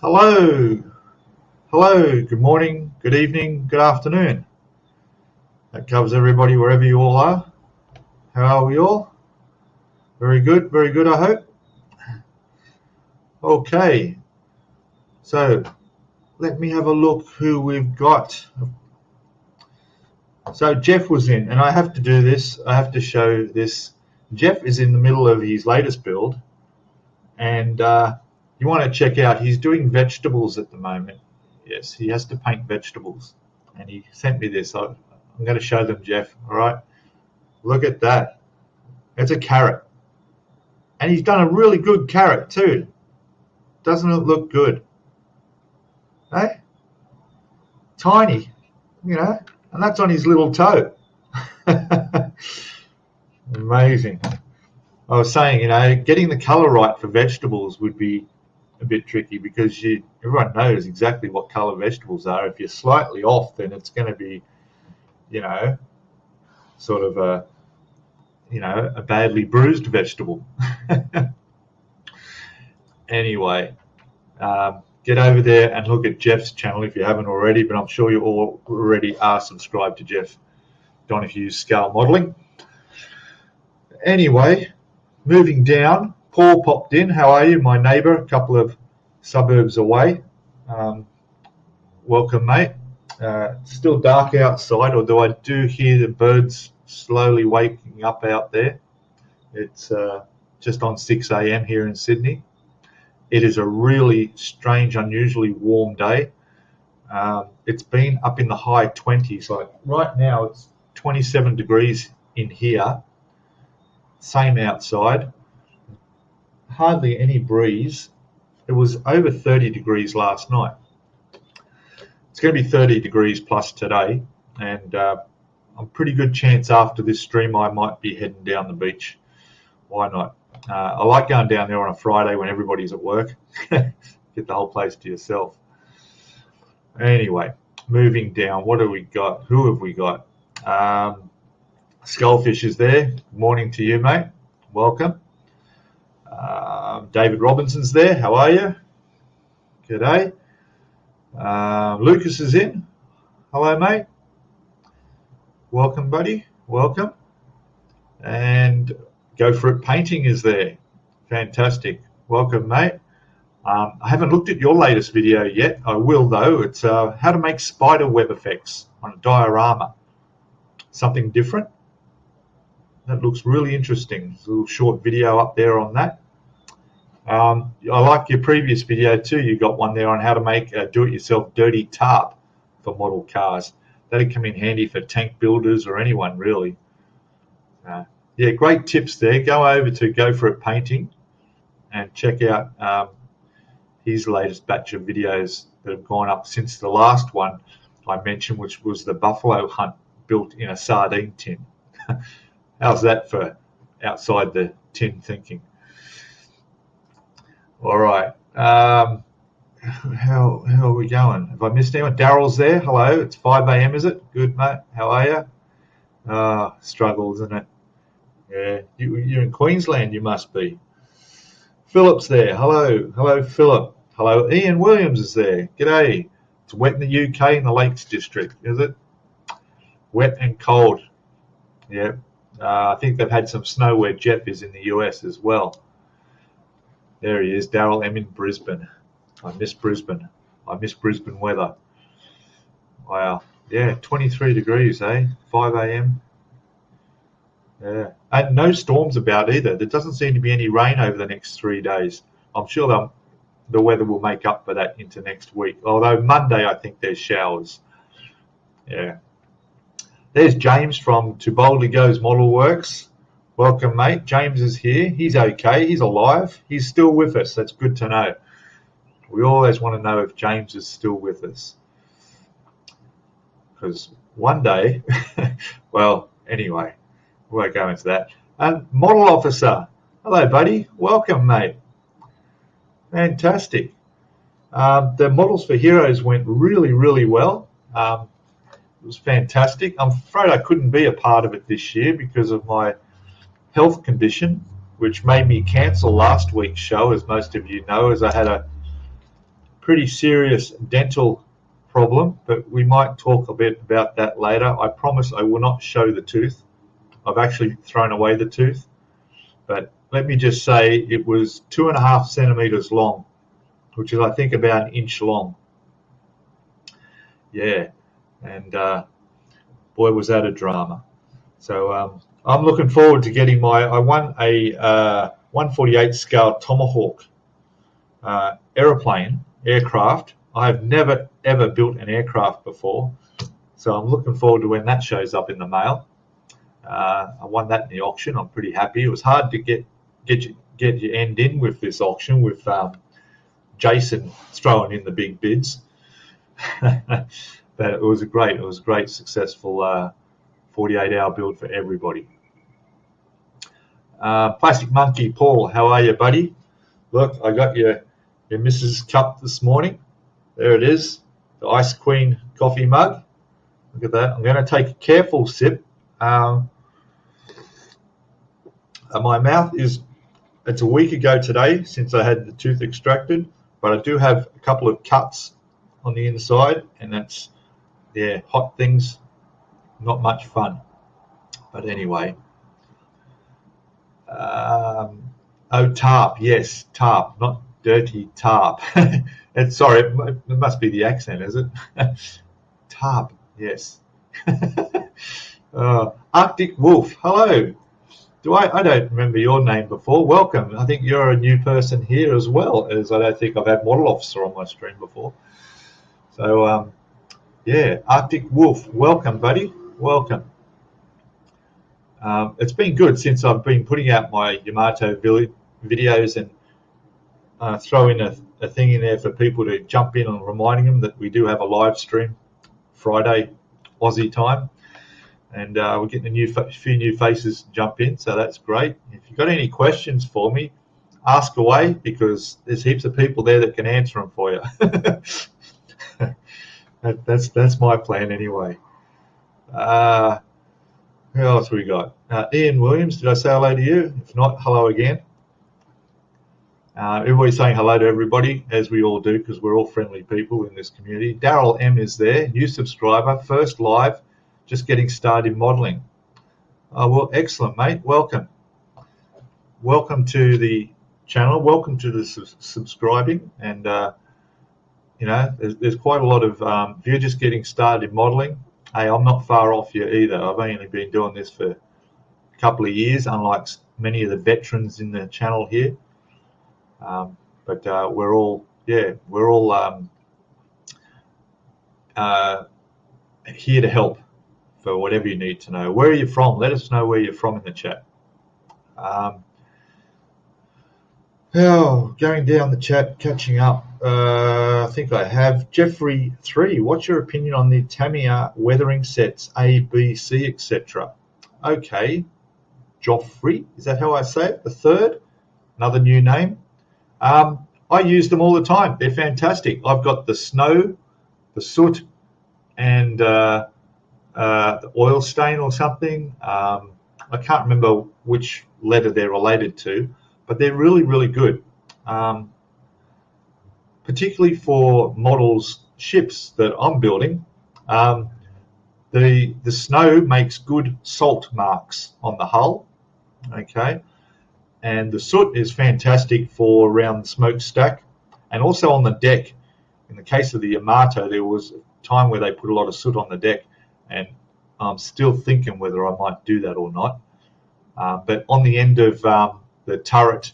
Hello, hello, good morning, good evening, good afternoon. That covers everybody wherever you all are. How are we all? Very good, I hope. Okay, so let me have a look who we've got. So Jeff was in, and I have to do this, I have to show this. Jeff is in the middle of his latest build, and you want to check out, he's doing vegetables at the moment. Yes, he has to paint vegetables, and he sent me this. I'm going to show them, Jeff, all right? Look at that. It's a carrot. And he's done a really good carrot too. Doesn't it look good? Eh? Tiny, and that's on his little toe. Amazing. I was saying, getting the color right for vegetables would be a bit tricky because everyone knows exactly what color vegetables are. If you're slightly off, then it's going to be, sort of a badly bruised vegetable. Anyway, get over there and look at Jeff's channel if you haven't already, but I'm sure you all already are subscribed to Jeff Donohue's Scale Modeling. Anyway, moving down, Paul popped in. How are you? My neighbour, a couple of suburbs away. Welcome, mate. Still dark outside, although I do hear the birds slowly waking up out there. It's just on 6 a.m. here in Sydney. It is a really strange, unusually warm day. It's been up in the high 20s. Like right now, it's 27 degrees in here. Same outside. Hardly any breeze. It was over 30 degrees last night. It's going to be 30 degrees plus today, and a pretty good chance after this stream I might be heading down the beach. Why not? I like going down there on a Friday when everybody's at work. Get the whole place to yourself. Anyway, moving down, what have we got? Who have we got? Skullfish is there. Good morning to you, mate. Welcome. David Robinson's there. How are you? G'day. Lucas is in. Hello, mate. Welcome, buddy. Welcome. And Go For It Painting is there. Fantastic. Welcome, mate. I haven't looked at your latest video yet. I will, though. It's how to make spider web effects on a diorama. Something different. That looks really interesting. There's a little short video up there on that. I like your previous video too. You got one there on how to make a do-it-yourself dirty tarp for model cars. That'd come in handy for tank builders or anyone really. Yeah, great tips there. Go over to Go For It Painting and check out his latest batch of videos that have gone up since the last one I mentioned, which was the buffalo hunt built in a sardine tin. How's that for outside the tin thinking? All right. How are we going? Have I missed anyone? Daryl's there. Hello. It's 5 a.m. Is it? Good, mate. How are you? Struggle, isn't it? Yeah. You're in Queensland. You must be. Philip's there. Hello. Hello, Philip. Hello. Ian Williams is there. G'day. It's wet in the UK in the Lakes District, is it? Wet and cold. Yeah. I think they've had some snow where Jeff is in the US as well. There he is, Daryl M in Brisbane. I miss Brisbane. I miss Brisbane weather. Wow. Yeah, 23 degrees, eh? 5 a.m. Yeah. And no storms about either. There doesn't seem to be any rain over the next 3 days. I'm sure the weather will make up for that into next week. Although Monday, I think there's showers. Yeah. There's James from To Boldly Goes Model Works. Welcome, mate. James is here. He's okay. He's alive. He's still with us. That's good to know. We always want to know if James is still with us. Because one day, well, anyway, we won't go into that. Model officer. Hello, buddy. Welcome, mate. Fantastic. The Models for Heroes went really, really well. It was fantastic. I'm afraid I couldn't be a part of it this year because of my health condition, which made me cancel last week's show, as most of you know, as I had pretty serious dental problem, but we might talk a bit about that later. I promise I will not show the tooth. I've actually thrown away the tooth, but let me just say it was 2.5 centimeters long, which is I think about 1 inch long. Yeah, and boy was that a drama. So I'm looking forward to getting I won a 1/48 scale Tomahawk aircraft. I have never ever built an aircraft before, so I'm looking forward to when that shows up in the mail. I won that in the auction. I'm pretty happy. It was hard to get your end in with this auction with Jason throwing in the big bids, but it was a great successful 48-hour build for everybody. Plastic Monkey Paul, how are you, buddy? Look, I got your Mrs. Cup this morning. There it is, the Ice Queen coffee mug. Look at that. I'm going to take a careful sip. My mouth it's a week ago today since I had the tooth extracted, but I do have a couple of cuts on the inside, and that's, yeah, hot things, not much fun. But anyway. Oh, tarp, yes, tarp, not dirty tarp. Sorry, it must be the accent, is it? Tarp, yes. Arctic Wolf, hello. I don't remember your name before. Welcome. I think you're a new person here as well, as I don't think I've had Model Officer on my stream before. So, yeah, Arctic Wolf, welcome, buddy. Welcome. It's been good since I've been putting out my Yamato videos and throw in a thing in there for people to jump in and reminding them that we do have a live stream Friday Aussie time, and we're getting a few new faces jump in, so that's great. If you've got any questions for me, ask away, because there's heaps of people there that can answer them for you. That's my plan anyway. Who else we got? Ian Williams, did I say hello to you? If not, hello again. Everybody's saying hello to everybody, as we all do, because we're all friendly people in this community. Daryl M is there, new subscriber, first live, just getting started modelling. Well, excellent, mate. Welcome. Welcome to the channel. Welcome to the subscribing. And, you know, there's quite a lot of, if you're just getting started modelling, hey, I'm not far off you either. I've only been doing this for a couple of years, unlike many of the veterans in the channel here. But we're all here to help for whatever you need to know. Where are you from? Let us know where you're from in the chat. Going down the chat, catching up. I think I have Jeffrey 3. What's your opinion on the Tamiya weathering sets A, B, C, etc.? Okay, Joffrey, is that how I say it? The third, another new name. I use them all the time. They're fantastic. I've got the snow, the soot, and the oil stain or something. I can't remember which letter they're related to, but they're really, really good. Particularly for models, ships that I'm building. The snow makes good salt marks on the hull, okay? And the soot is fantastic for around the smokestack, and also on the deck. In the case of the Yamato, there was a time where they put a lot of soot on the deck, and I'm still thinking whether I might do that or not. But on the end of the turret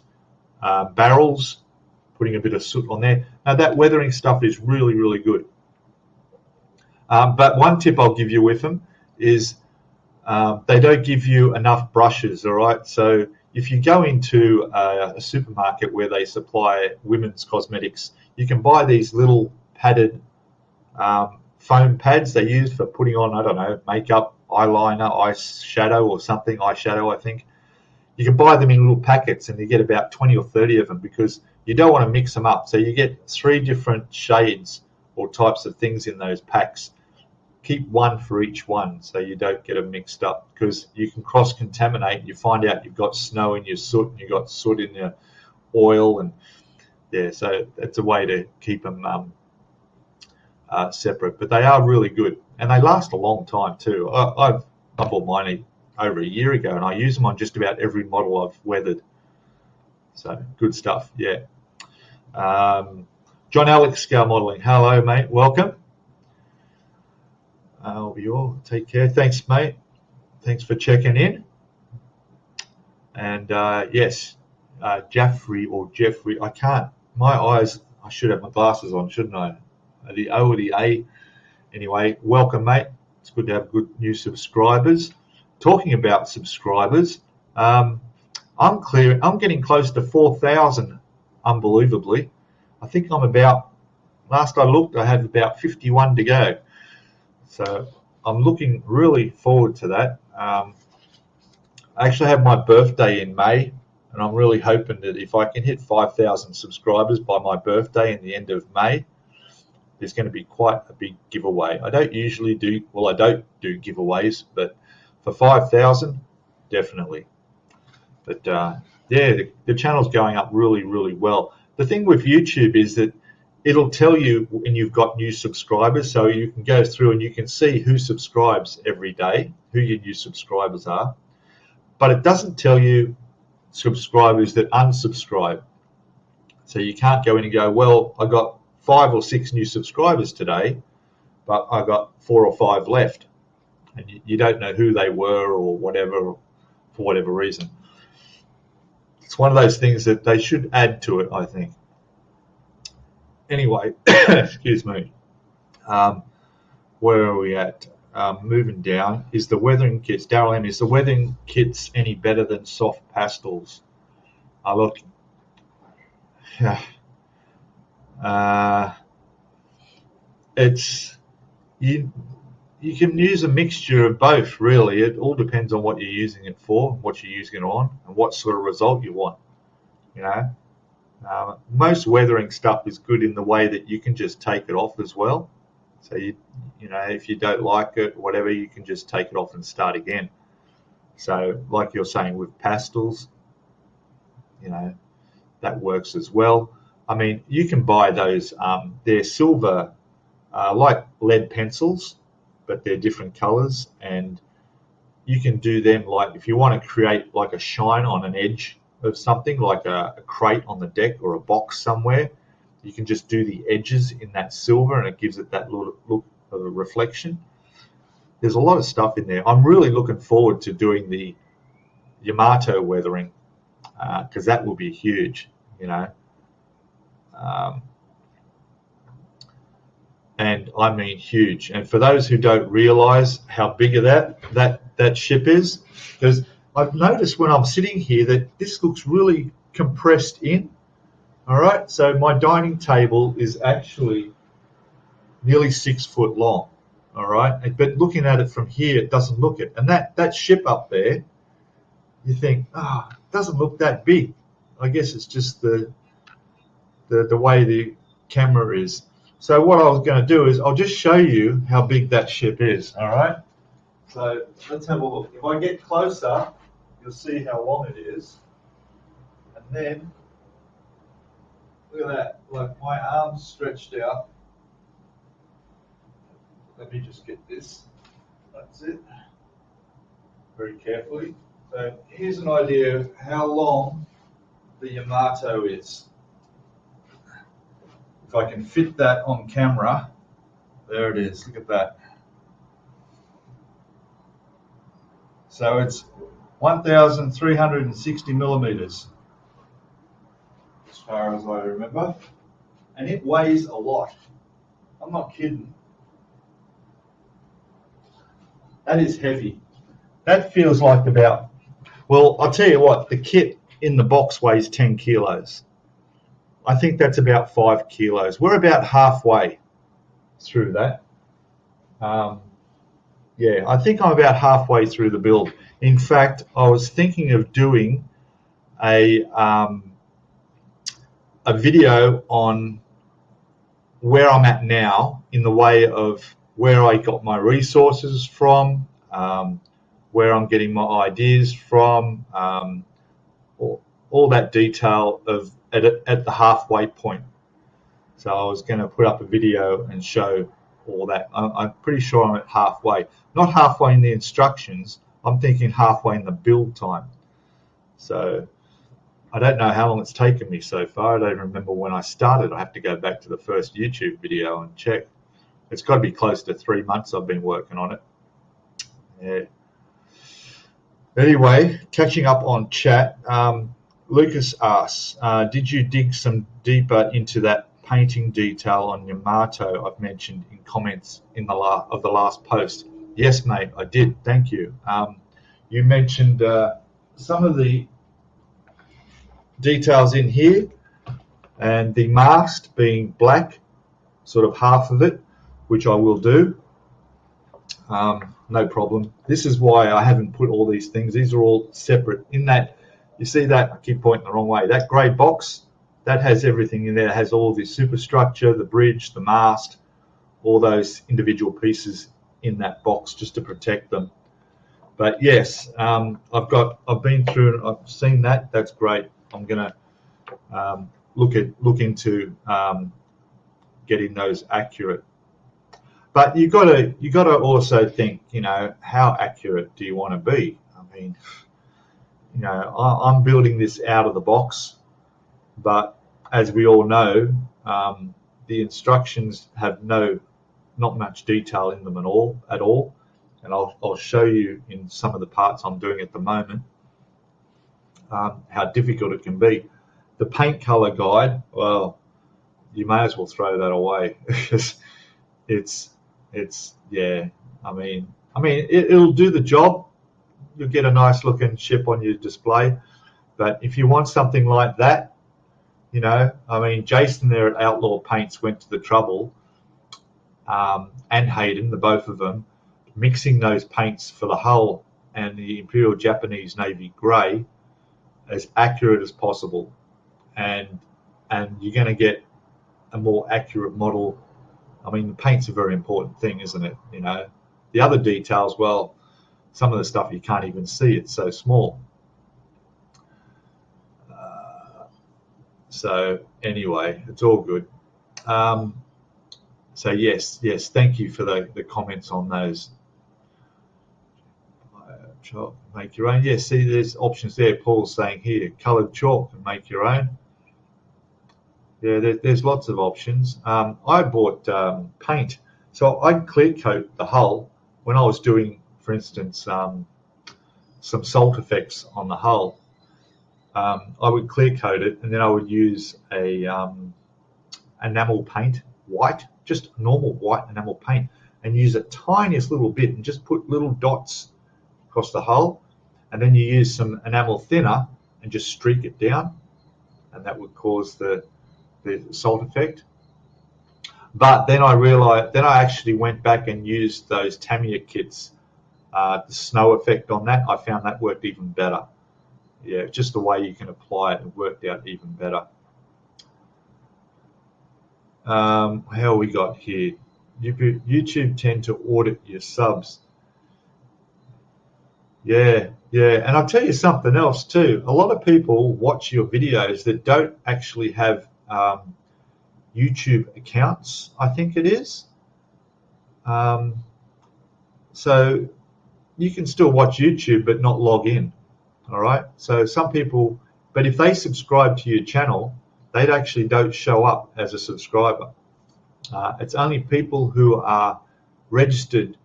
barrels, putting a bit of soot on there. Now that weathering stuff is really, really good. But one tip I'll give you with them is they don't give you enough brushes, all right? So if you go into a supermarket where they supply women's cosmetics, you can buy these little padded foam pads they use for putting on, I don't know, makeup, eyeliner, eyeshadow or something, eyeshadow I think. You can buy them in little packets, and you get about 20 or 30 of them, because you don't want to mix them up. So you get 3 different shades or types of things in those packs. Keep one for each one so you don't get them mixed up, because you can cross-contaminate and you find out you've got snow in your soot and you've got soot in your oil, and there. So it's a way to keep them separate. But they are really good, and they last a long time too. I bought mine over a year ago, and I use them on just about every model I've weathered. So good stuff, yeah. John Alex, Scale Modeling. Hello, mate. Welcome. You all take care. Thanks, mate. Thanks for checking in. And yes, Jeffrey or Jeffrey. I can't. My eyes. I should have my glasses on, shouldn't I? The O or the A. Anyway, welcome, mate. It's good to have good new subscribers. Talking about subscribers, I'm getting close to 4,000. Unbelievably, I think I'm about. Last I looked, I had about 51 to go. So I'm looking really forward to that. I actually have my birthday in May, and I'm really hoping that if I can hit 5,000 subscribers by my birthday in the end of May, there's going to be quite a big giveaway. I don't usually do, well, I don't do giveaways, but for 5,000, definitely. But yeah, the channel's going up really, really well. The thing with YouTube is that it'll tell you when you've got new subscribers, so you can go through and you can see who subscribes every day, who your new subscribers are. But it doesn't tell you subscribers that unsubscribe. So you can't go in and go, well, I got 5 or 6 new subscribers today, but I got 4 or 5 left. And you don't know who they were or whatever, for whatever reason. It's one of those things that they should add to it, I think. Anyway, excuse me. Where are we at? Moving down. Is the weathering kits, Daryl M, is the weathering kits any better than soft pastels? Look, yeah. It's you can use a mixture of both, really. It all depends on what you're using it for, what you're using it on, and what sort of result you want. You know, most weathering stuff is good in the way that you can just take it off as well. So you know, if you don't like it, whatever, you can just take it off and start again. So, like you're saying with pastels, you know, that works as well. I mean, you can buy those. They're silver, like lead pencils, but they're different colors, and you can do them like if you want to create like a shine on an edge of something, like a crate on the deck or a box somewhere. You can just do the edges in that silver, and it gives it that look of a reflection. There's a lot of stuff in there. I'm really looking forward to doing the Yamato weathering because that will be huge, you know. And I mean huge. And for those who don't realise how big of that ship is, because I've noticed when I'm sitting here that this looks really compressed in. All right, so my dining table is actually nearly 6 foot long. All right, but looking at it from here, it doesn't look it. And that ship up there, you think, it doesn't look that big. I guess it's just the way the camera is. So what I was going to do is I'll just show you how big that ship is. All right. So let's have a look. If I get closer, you'll see how long it is. And then look at that. Like my arms stretched out. Let me just get this. That's it. Very carefully. So here's an idea of how long the Yamato is. If I can fit that on camera, there it is. Look at that. So it's 1,360 millimeters, as far as I remember, and it weighs a lot. I'm not kidding. That is heavy. That feels like about, well, I'll tell you what, the kit in the box weighs 10 kilos. I think that's about 5 kilos. We're about halfway through that. Yeah, I think I'm about halfway through the build. In fact, I was thinking of doing a video on where I'm at now in the way of where I got my resources from, where I'm getting my ideas from, all all that detail of at the halfway point. So I was going to put up a video and show all that. I'm pretty sure I'm at halfway. Not halfway in the instructions. I'm thinking halfway in the build time. So I don't know how long it's taken me so far. I don't remember when I started. I have to go back to the first YouTube video and check. It's got to be close to 3 months I've been working on it. Yeah. Anyway, catching up on chat. Lucas asks, did you dig some deeper into that painting detail on Yamato I've mentioned in comments in the last post? Yes, mate, I did. Thank you. You mentioned some of the details in here, and the mast being black, sort of half of it, which I will do. No problem. This is why I haven't put all these things. These are all separate. In that, you see that, I keep pointing the wrong way, that grey box, that has everything in there. It has all the superstructure, the bridge, the mast, all those individual pieces in that box just to protect them. But yes, I've been through and I've seen that. That's great. I'm going to look into getting those accurate. But you got to also think, how accurate do you want to be? I mean, I'm building this out of the box, but as we all know, the instructions have not much detail in them at all. And I'll show you in some of the parts I'm doing at the moment how difficult it can be. The paint color guide, well, you may as well throw that away because yeah. I mean, it'll do the job. You'll get a nice looking ship on your display, but if you want something like that, Jason there at Outlaw Paints went to the trouble, and Hayden, the both of them, mixing those paints for the hull and the Imperial Japanese Navy grey as accurate as possible, and you're going to get a more accurate model. I mean, the paint's a very important thing, isn't it? The other details, well, some of the stuff you can't even see, it's so small. So anyway, it's all good. So yes, thank you for the comments on those. Chalk, make your own. Yes, see, there's options there. Paul's saying here, coloured chalk and make your own. Yeah, there's lots of options. I bought paint, so I'd clear coat the hull when I was doing, for instance, some salt effects on the hull. I would clear coat it, and then I would use a enamel paint, white, just normal white enamel paint, and use a tiniest little bit and just put little dots across the hull, and then you use some enamel thinner and just streak it down, and that would cause the salt effect. But then I realized, then I actually went back and used those Tamiya kits, the snow effect on that. I found that worked even better. Yeah, just the way you can apply it, it worked out even better. How we got here? YouTube tend to audit your subs. Yeah, and I'll tell you something else too. A lot of people watch your videos that don't actually have YouTube accounts, I think it is. So you can still watch YouTube but not log in. All right. So some people, but if they subscribe to your channel, they actually don't show up as a subscriber. It's only people who are registered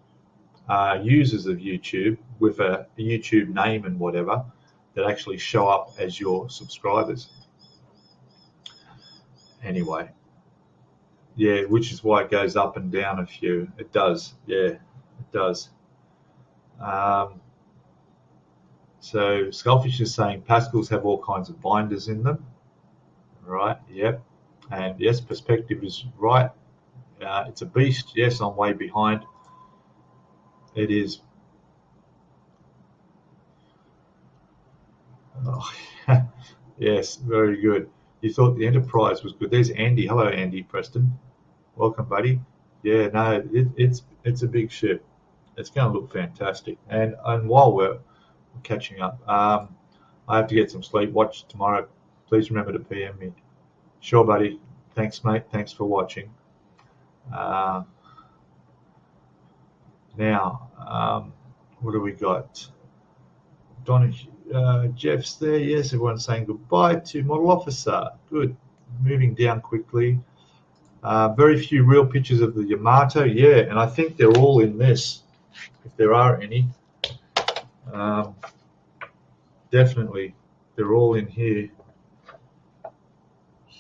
users of YouTube with a YouTube name and whatever that actually show up as your subscribers. Anyway, yeah, which is why it goes up and down a few. It does, yeah, it does. So Skullfish is saying Pascals have all kinds of binders in them. Right, yep. And yes, perspective is right. It's a beast. Yes, I'm way behind. It is. Oh, yes, very good. You thought the Enterprise was good. There's Andy. Hello, Andy Preston. Welcome, buddy. Yeah, no, it's a big ship. It's going to look fantastic. And while we're catching up, I'm I have to get some sleep. Watch tomorrow. Please remember to PM me. Sure, buddy. Thanks, mate. Thanks for watching. Now, what do we got? Jeff's there. Yes, everyone's saying goodbye to Model Officer. Good. Moving down quickly. Very few real pictures of the Yamato. Yeah, and I think they're all in this, if there are any. Definitely, they're all in here.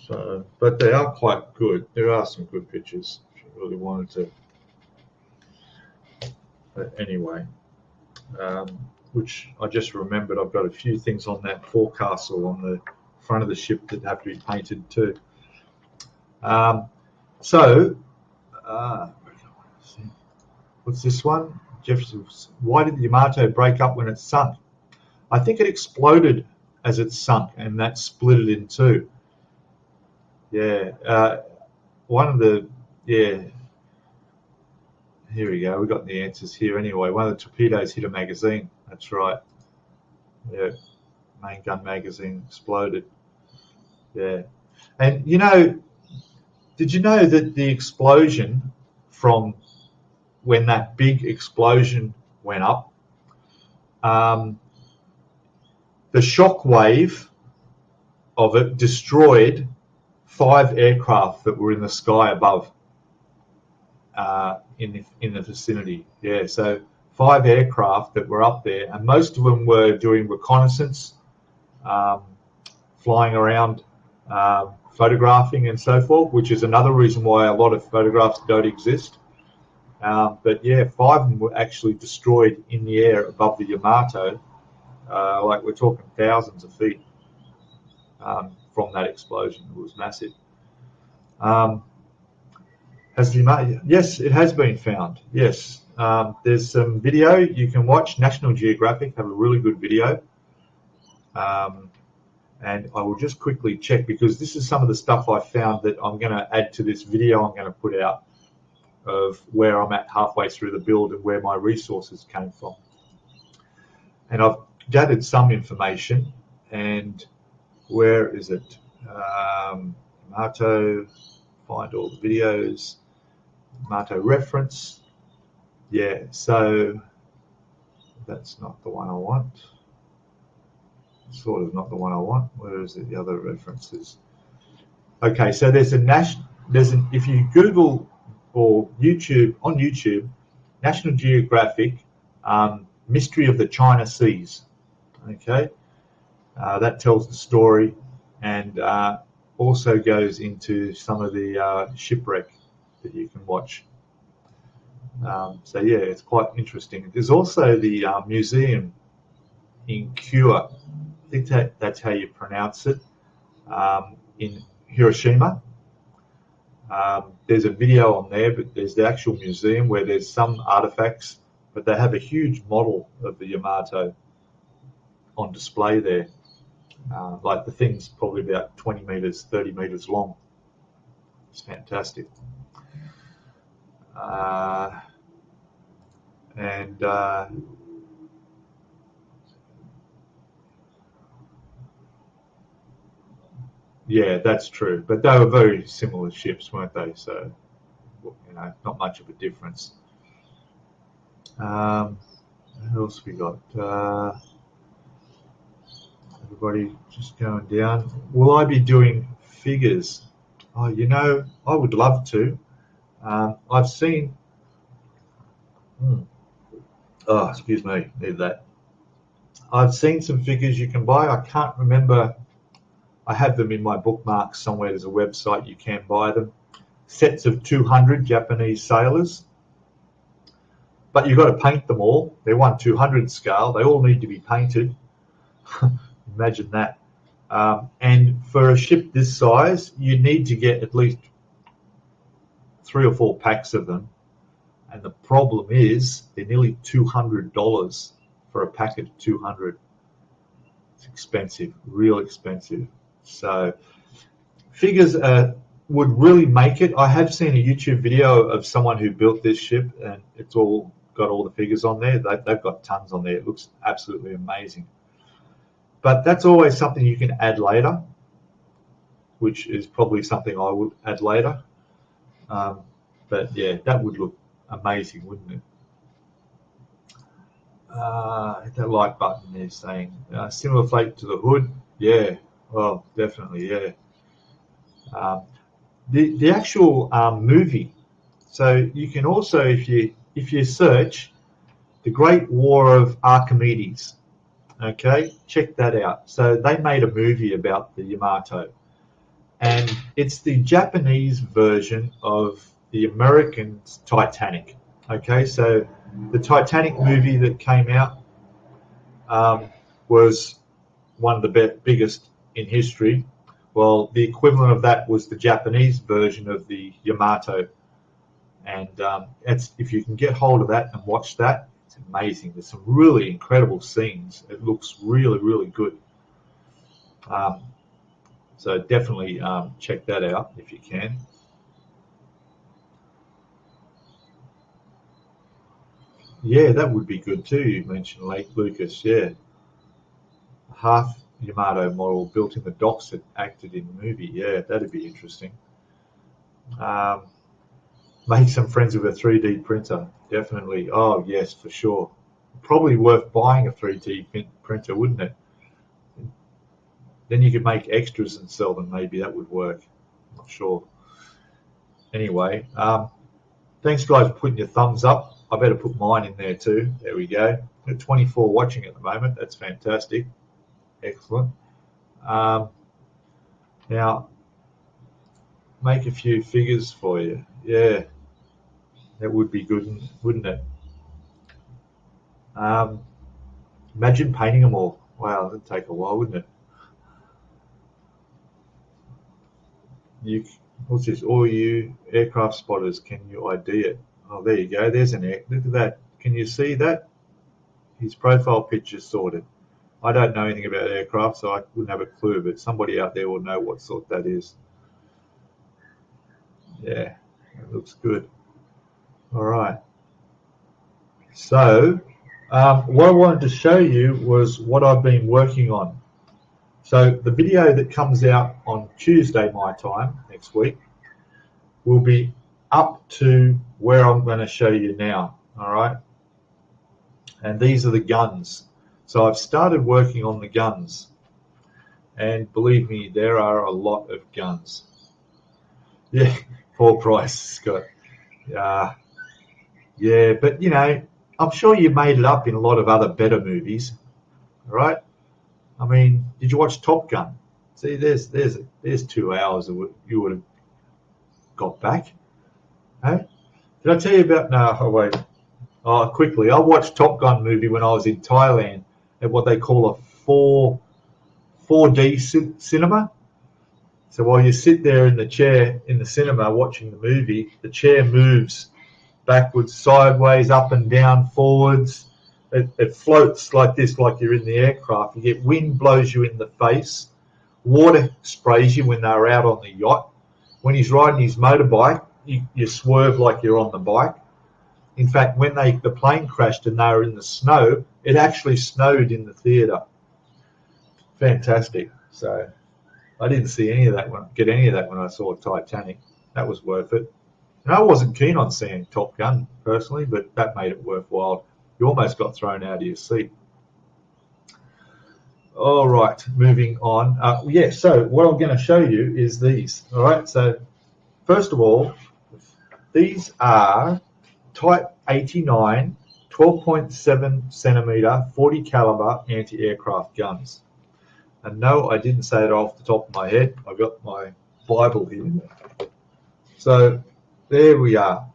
So, but they are quite good. There are some good pictures if you really wanted to. But anyway, which I just remembered, I've got a few things on that forecastle on the front of the ship that have to be painted too. What's this one? Why did the Yamato break up when it sunk? I think it exploded as it sunk, and that split it in two. Yeah, here we go. We got the answers here anyway. One of the torpedoes hit a magazine. That's right. Yeah, main gun magazine exploded. Yeah, and did you know that the explosion from when that big explosion went up, the shock wave of it destroyed 5 aircraft that were in the sky above, in the vicinity. Yeah, so 5 aircraft that were up there, and most of them were doing reconnaissance, flying around, photographing and so forth, which is another reason why a lot of photographs don't exist. But yeah, 5 of them were actually destroyed in the air above the Yamato. Like we're talking thousands of feet from that explosion. It was massive. Yes, it has been found. Yes, there's some video you can watch. National Geographic have a really good video. And I will just quickly check, because this is some of the stuff I found that I'm going to add to this video I'm going to put out of where I'm at halfway through the build and where my resources came from. And I've gathered some information, and where is it? Yamato, find all the videos, Yamato reference. Yeah, so that's not the one I want. Sort of not the one I want. Where is it? The other references. Okay, so there's if you Google or YouTube, on YouTube, National Geographic, Mystery of the China Seas. Okay, that tells the story, and also goes into some of the shipwreck that you can watch. So yeah, it's quite interesting. There's also the museum in Kure, I think that's how you pronounce it, in Hiroshima. There's a video on there, but there's the actual museum where there's some artifacts, but they have a huge model of the Yamato on display there. Like the thing's probably about 20 meters, 30 meters long. It's fantastic. Yeah, that's true. But they were very similar ships, weren't they? So, not much of a difference. What else we got? Everybody just going down. Will I be doing figures? Oh, I would love to. I've seen... Oh, excuse me, need that. I've seen some figures you can buy. I can't remember. I have them in my bookmarks somewhere. There's a website you can buy them. Sets of 200 Japanese sailors. But you've got to paint them all. They're 1/200 scale. They all need to be painted. Imagine that. And for a ship this size, you need to get at least 3 or 4 packs of them. And the problem is they're nearly $200 for a packet of 200. It's expensive, real expensive. So figures would really make it. I have seen a YouTube video of someone who built this ship, and it's all got all the figures on there. They've got tons on there. It looks absolutely amazing. But that's always something you can add later, which is probably something I would add later. But yeah, that would look amazing, wouldn't it? Hit that like button there saying similar flake to the hood. Yeah, well, definitely, yeah. The actual movie. So you can also, if you search the Great War of Archimedes, okay, check that out. So they made a movie about the Yamato, and it's the Japanese version of the American Titanic. Okay, so the Titanic movie that came out was one of the biggest in history. Well, the equivalent of that was the Japanese version of the Yamato, and if you can get hold of that and watch that, it's amazing. There's some really incredible scenes. It looks really, really good. So definitely check that out if you can. Yeah, that would be good too. You mentioned Lake Lucas, yeah. Half Yamato model built in the docks that acted in the movie. Yeah, that'd be interesting. Make some friends with a 3D printer. Definitely. Oh, yes, for sure. Probably worth buying a 3D printer, wouldn't it? Then you could make extras and sell them. Maybe that would work. I'm not sure. Anyway, thanks, guys, for putting your thumbs up. I better put mine in there too. There we go. Got 24 watching at the moment. That's fantastic. Excellent. Now, make a few figures for you. Yeah, that would be good, wouldn't it? Imagine painting them all. Wow, that'd take a while, wouldn't it? What's this? All you aircraft spotters, can you ID it? Oh, there you go. There's an air. Look at that. Can you see that? His profile picture sorted. I don't know anything about aircraft, so I wouldn't have a clue, but somebody out there will know what sort that is. Yeah, it looks good. All right. So, what I wanted to show you was what I've been working on. So, the video that comes out on Tuesday, my time, next week, will be up to where I'm going to show you now. All right. And these are the guns. So, I've started working on the guns. And believe me, there are a lot of guns. Yeah, poor price, Scott. Yeah, but you know, I'm sure you made it up in a lot of other better movies, right? I mean, did you watch Top Gun? See, there's 2 hours that you would have got back. Hey, did I tell you about? No, oh, wait. Oh, quickly, I watched Top Gun movie when I was in Thailand at what they call a 4D cinema. So while you sit there in the chair in the cinema watching the movie, the chair moves backwards, sideways, up and down, forwards. It floats like this, like you're in the aircraft. You get wind blows you in the face. Water sprays you when they're out on the yacht. When he's riding his motorbike, you swerve like you're on the bike. In fact, when the plane crashed and they were in the snow, it actually snowed in the theatre. Fantastic. So I didn't see any of that when I saw Titanic. That was worth it. And I wasn't keen on seeing Top Gun personally, but that made it worthwhile. You almost got thrown out of your seat. All right, moving on. So what I'm going to show you is these. All right, so first of all, these are Type 89, 12.7 centimeter, 40 caliber anti-aircraft guns. And no, I didn't say it off the top of my head. I've got my Bible here. So there we are.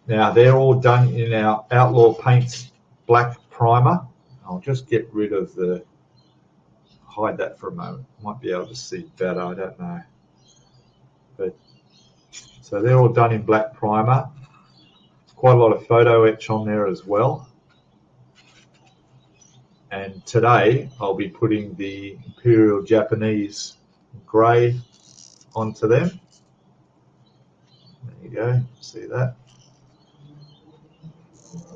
Now they're all done in our Outlaw Paints black primer. I'll just get rid of hide that for a moment. Might be able to see better, I don't know. But so they're all done in black primer. Quite a lot of photo etch on there as well. And today I'll be putting the Imperial Japanese grey onto them. There you go, see that?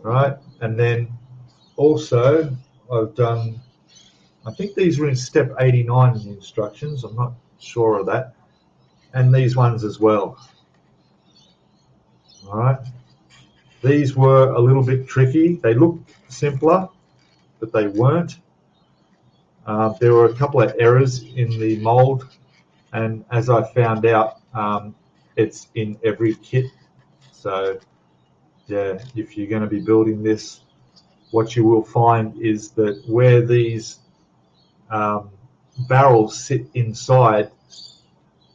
Right, and then also I've done, I think these were in step 89 in the instructions. I'm not sure of that. And these ones as well. All right. These were a little bit tricky. They looked simpler, but they weren't. There were a couple of errors in the mold, and as I found out, it's in every kit. So yeah, if you're going to be building this, what you will find is that where these barrels sit inside,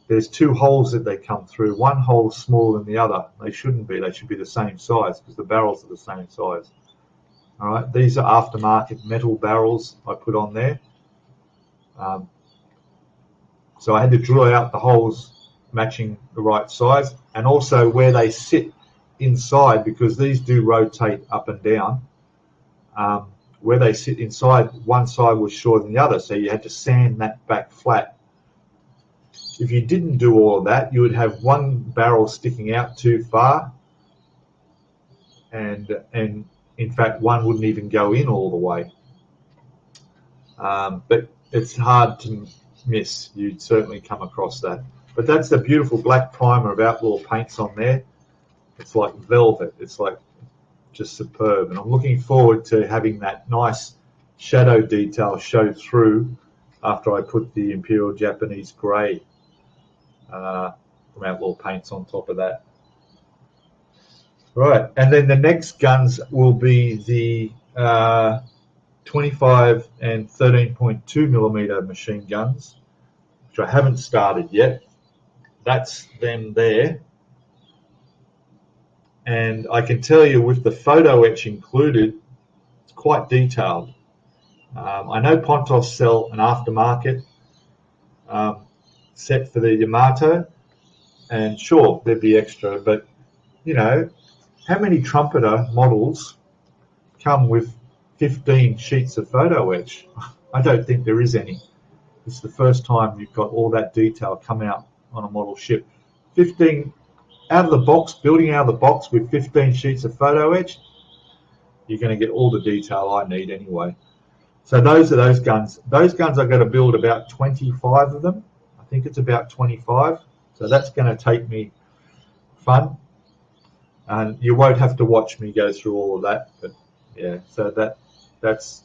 there's two holes that they come through. One hole's smaller than the other. They shouldn't be. They should be the same size because the barrels are the same size. All right, these are aftermarket metal barrels I put on there. So I had to drill out the holes matching the right size, and also where they sit inside, because these do rotate up and down. Where they sit inside, one side was shorter than the other, so you had to sand that back flat. If you didn't do all of that, you would have one barrel sticking out too far, and in fact one wouldn't even go in all the way. But it's hard to miss. You'd certainly come across that. But that's the beautiful black primer of Outlaw Paints on there. It's like velvet. It's like just superb. And I'm looking forward to having that nice shadow detail show through after I put the Imperial Japanese Grey from Outlaw Paints on top of that. Right, and then the next guns will be the 25 and 13.2 millimeter machine guns, which I haven't started yet. That's them there. And I can tell you with the photo etch included, it's quite detailed. I know Pontos sell an aftermarket set for the Yamato, and sure, there'd be extra, but you know, how many trumpeter models come with 15 sheets of photo etch? I don't think there is any. It's the first time you've got all that detail come out on a model ship. 15 out of the box, building out of the box with 15 sheets of photo etch, you're going to get all the detail I need anyway. So those are those guns. Those guns I've got to build about 25 of them. I think it's about 25. So that's going to take me fun. And you won't have to watch me go through all of that. But yeah, so that's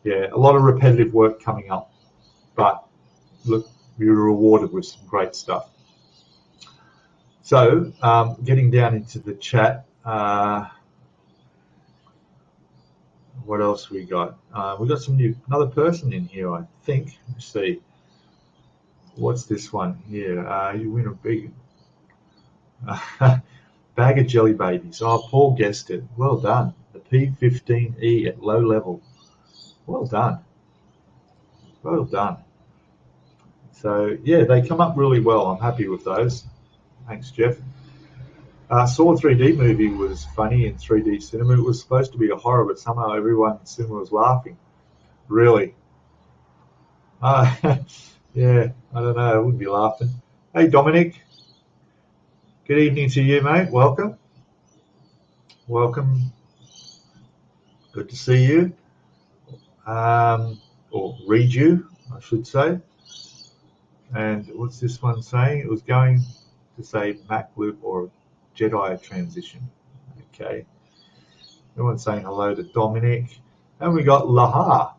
yeah, a lot of repetitive work coming up. But look, you're rewarded with some great stuff. So getting down into the chat, what else we got? We got another person in here, I think. Let's see. What's this one here? You win a big bag of jelly babies. Oh, Paul guessed it. Well done. The P15E at low level. Well done. Well done. So yeah, they come up really well. I'm happy with those. Thanks, Jeff. Saw 3D movie was funny in 3D cinema. It was supposed to be a horror, but somehow everyone in cinema was laughing. Really? Yeah, I don't know. I wouldn't be laughing. Hey, Dominic. Good evening to you, mate. Welcome. Welcome. Good to see you. Or read you, I should say. And what's this one saying? It was going to say Mac loop or Jedi transition. Okay. Everyone's saying hello to Dominic. And we got Laha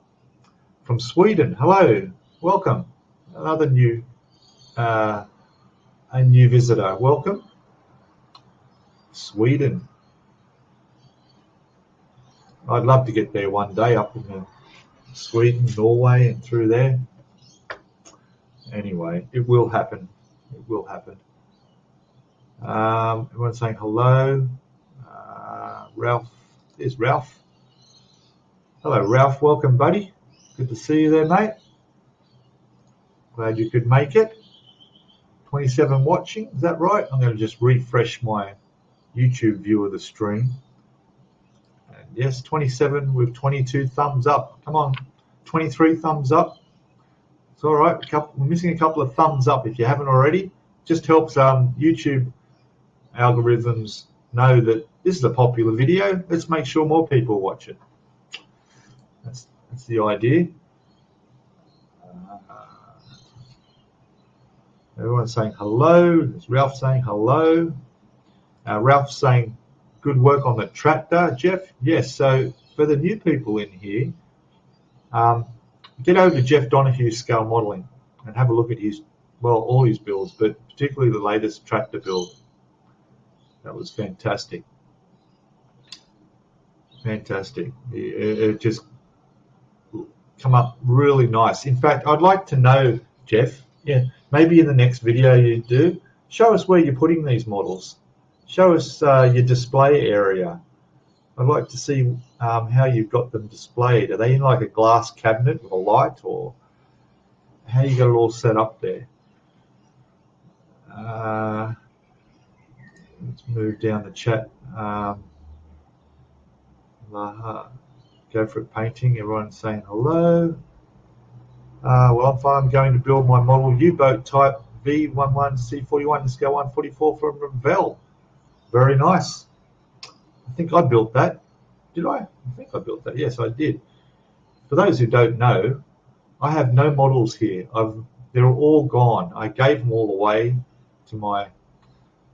from Sweden. Hello. Welcome. Another new a new visitor. Welcome. Sweden. I'd love to get there one day, up in Sweden, Norway, and through there. Anyway, it will happen. It will happen. Everyone's saying hello. Ralph. There's Ralph. Hello, Ralph. Welcome, buddy. Good to see you there, mate. Glad you could make it. 27 watching. Is that right? I'm going to just refresh my YouTube view of the stream. And yes, 27 with 22 thumbs up. Come on. 23 thumbs up. It's all right. We're missing a couple of thumbs up if you haven't already. Just helps YouTube algorithms know that this is a popular video. Let's make sure more people watch it. That's the idea. Everyone's saying hello. There's Ralph saying hello. Ralph's saying good work on the tractor, Jeff. Yes, so for the new people in here, get over to Jeff Donohue's Scale Modeling and have a look at his, well, all his builds, but particularly the latest tractor build. That was fantastic. Fantastic. It just come up really nice. In fact, I'd like to know, Jeff, yeah, maybe in the next video you do, show us where you're putting these models. Show us your display area. I'd like to see how you've got them displayed. Are they in like a glass cabinet with a light, or how you got it all set up there? Let's move down the chat. Go for it, painting. Everyone's saying hello. Well, I'm fine. I'm going to build my model U-boat type V11C41 to scale 144 from Revell. Very nice. I think I built that. Did I? I think I built that. Yes, I did. For those who don't know, I have no models here. They're all gone. I gave them all away to one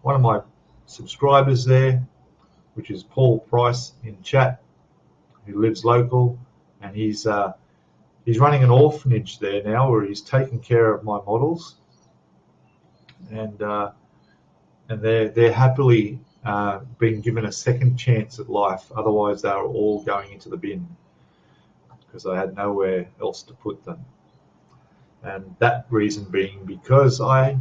of my subscribers there, which is Paul Price in chat, who lives local, and he's running an orphanage there now where he's taking care of my models, and they're happily being given a second chance at life. Otherwise, they were all going into the bin because I had nowhere else to put them. And that reason being because I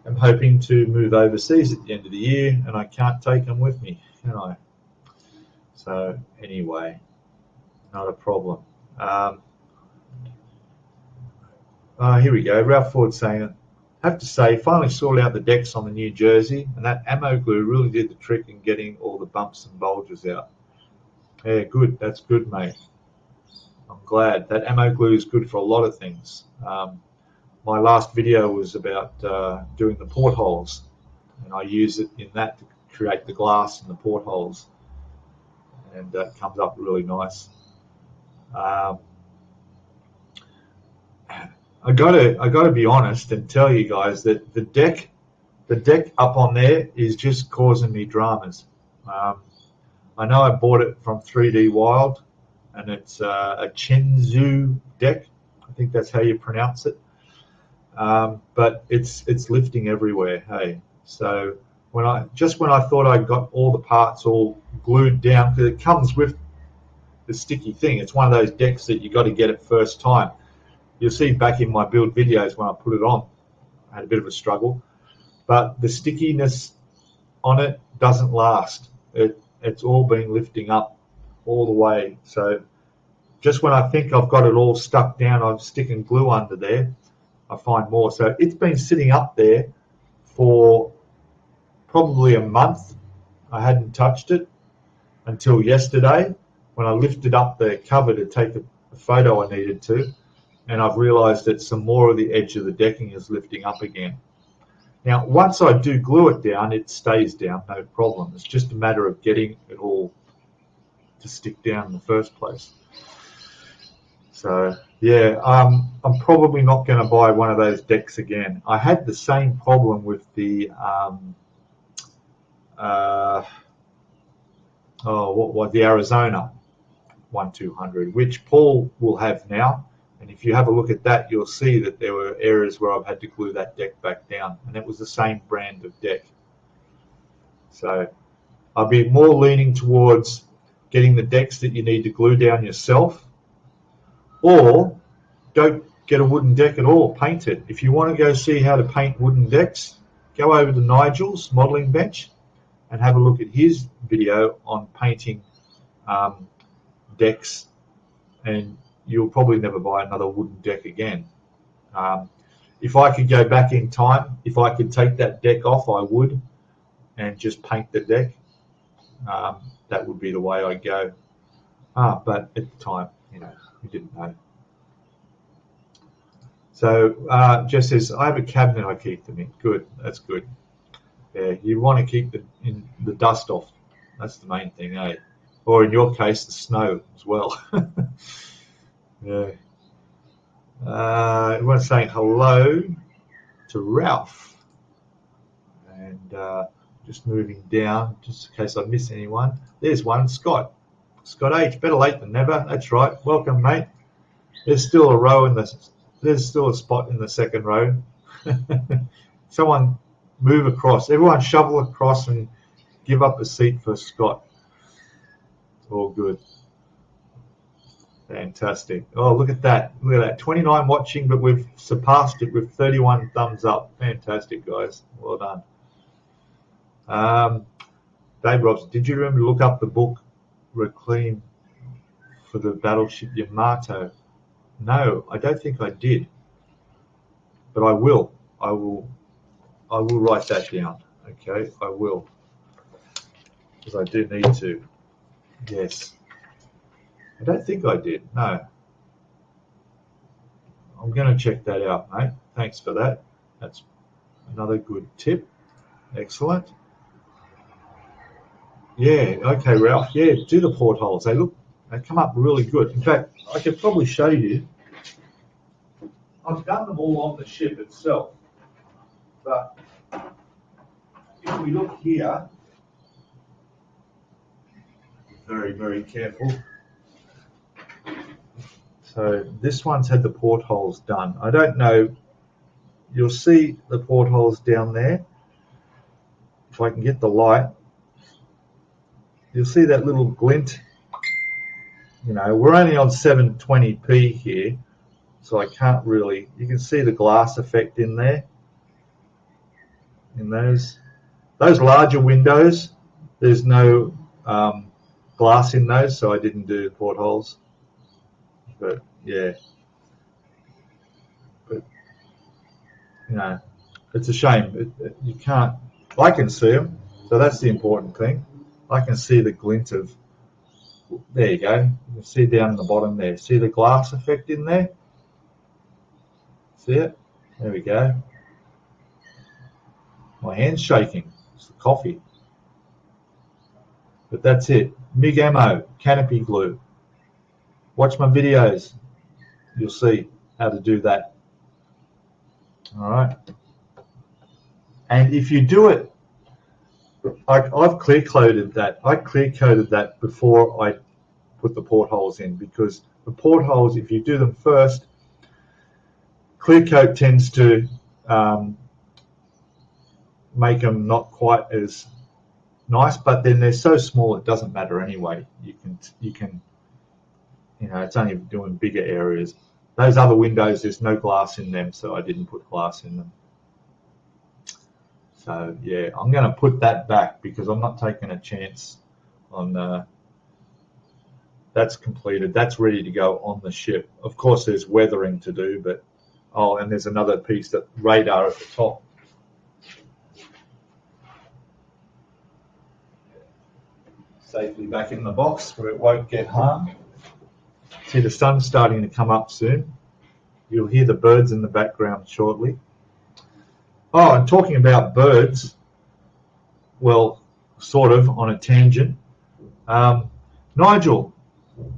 am hoping to move overseas at the end of the year, and I can't take them with me, can I? So anyway, not a problem. Here we go. Ralph Ford saying, I have to say, finally sorted out the decks on the new jersey, and that ammo glue really did the trick in getting all the bumps and bulges out. Yeah, good. That's good, mate. I'm glad. That ammo glue is good for a lot of things. My last video was about doing the portholes, and I use it in that to create the glass in the portholes, and that comes up really nice. I gotta be honest and tell you guys that the deck up on there is just causing me dramas. I know I bought it from 3D Wild, and it's a Chenzu deck. I think that's how you pronounce it. But it's lifting everywhere. Hey, so when I thought I got all the parts all glued down, because it comes with the sticky thing. It's one of those decks that you got to get it first time. You'll see back in my build videos when I put it on, I had a bit of a struggle, but the stickiness on it doesn't last. It's all been lifting up all the way. So just when I think I've got it all stuck down, I'm sticking glue under there, I find more. So it's been sitting up there for probably a month. I hadn't touched it until yesterday when I lifted up the cover to take a photo I needed to, and I've realized that some more of the edge of the decking is lifting up again. Now, once I do glue it down, it stays down, no problem. It's just a matter of getting it all to stick down in the first place. So, yeah, I'm probably not going to buy one of those decks again. I had the same problem with the, the Arizona 1200, which Paul will have now. And if you have a look at that, you'll see that there were areas where I've had to glue that deck back down, and it was the same brand of deck. So I'll be more leaning towards getting the decks that you need to glue down yourself, or don't get a wooden deck at all, paint it. If you want to go see how to paint wooden decks, go over to Nigel's modeling bench and have a look at his video on painting decks, and you'll probably never buy another wooden deck again. If I could go back in time, if I could take that deck off, I would, and just paint the deck. That would be the way I'd go. But at the time, we didn't know. So Jess says, I have a cabinet I keep them in. Good, that's good. Yeah, you want to keep the dust off. That's the main thing, eh? Or in your case, the snow as well. Yeah. Everyone's saying hello to Ralph. And just moving down, just in case I miss anyone. There's one, Scott. Scott H. Better late than never. That's right. Welcome, mate. There's still a row there's still a spot in the second row. Someone move across. Everyone shovel across and give up a seat for Scott. All good. Fantastic. Oh, look at that. Look at that. 29 watching, but we've surpassed it with 31 thumbs up. Fantastic, guys. Well done. Dave Robson, did you remember to look up the book Reclaim for the battleship Yamato? No, I don't think I did. But I will. I will write that down. Okay, I will. Because I do need to. Yes. I don't think I did. No. I'm going to check that out, mate. Thanks for that. That's another good tip. Excellent. Yeah, okay, Ralph. Yeah, do the portholes. They come up really good. In fact, I could probably show you. I've done them all on the ship itself. But if we look here, very, very careful. So this one's had the portholes done. I don't know. You'll see the portholes down there. If I can get the light, you'll see that little glint. You know, we're only on 720p here, so I can't really. You can see the glass effect in there. In those larger windows, there's no glass in those, so I didn't do portholes. But yeah, but you know, it's a shame. You can't. I can see them, so that's the important thing. I can see the glint of. There you go. You can see down the bottom there. See the glass effect in there? See it? There we go. My hand's shaking. It's the coffee. But that's it. MIG ammo, canopy glue. Watch my videos. You'll see how to do that. All right. And if you do it, I've clear coated that. I clear coated that before I put the portholes in, because the portholes, if you do them first, clear coat tends to make them not quite as nice, but then they're so small it doesn't matter anyway. You can you know, it's only doing bigger areas. Those other windows, there's no glass in them, so I didn't put glass in them. So yeah, I'm going to put that back because I'm not taking a chance on that's completed. That's ready to go on the ship. Of course, there's weathering to do, but and there's another piece, that radar at the top. Safely back in the box where it won't get harmed. See, the sun's starting to come up soon. You'll hear the birds in the background shortly. Oh, and talking about birds, well, sort of on a tangent. Nigel,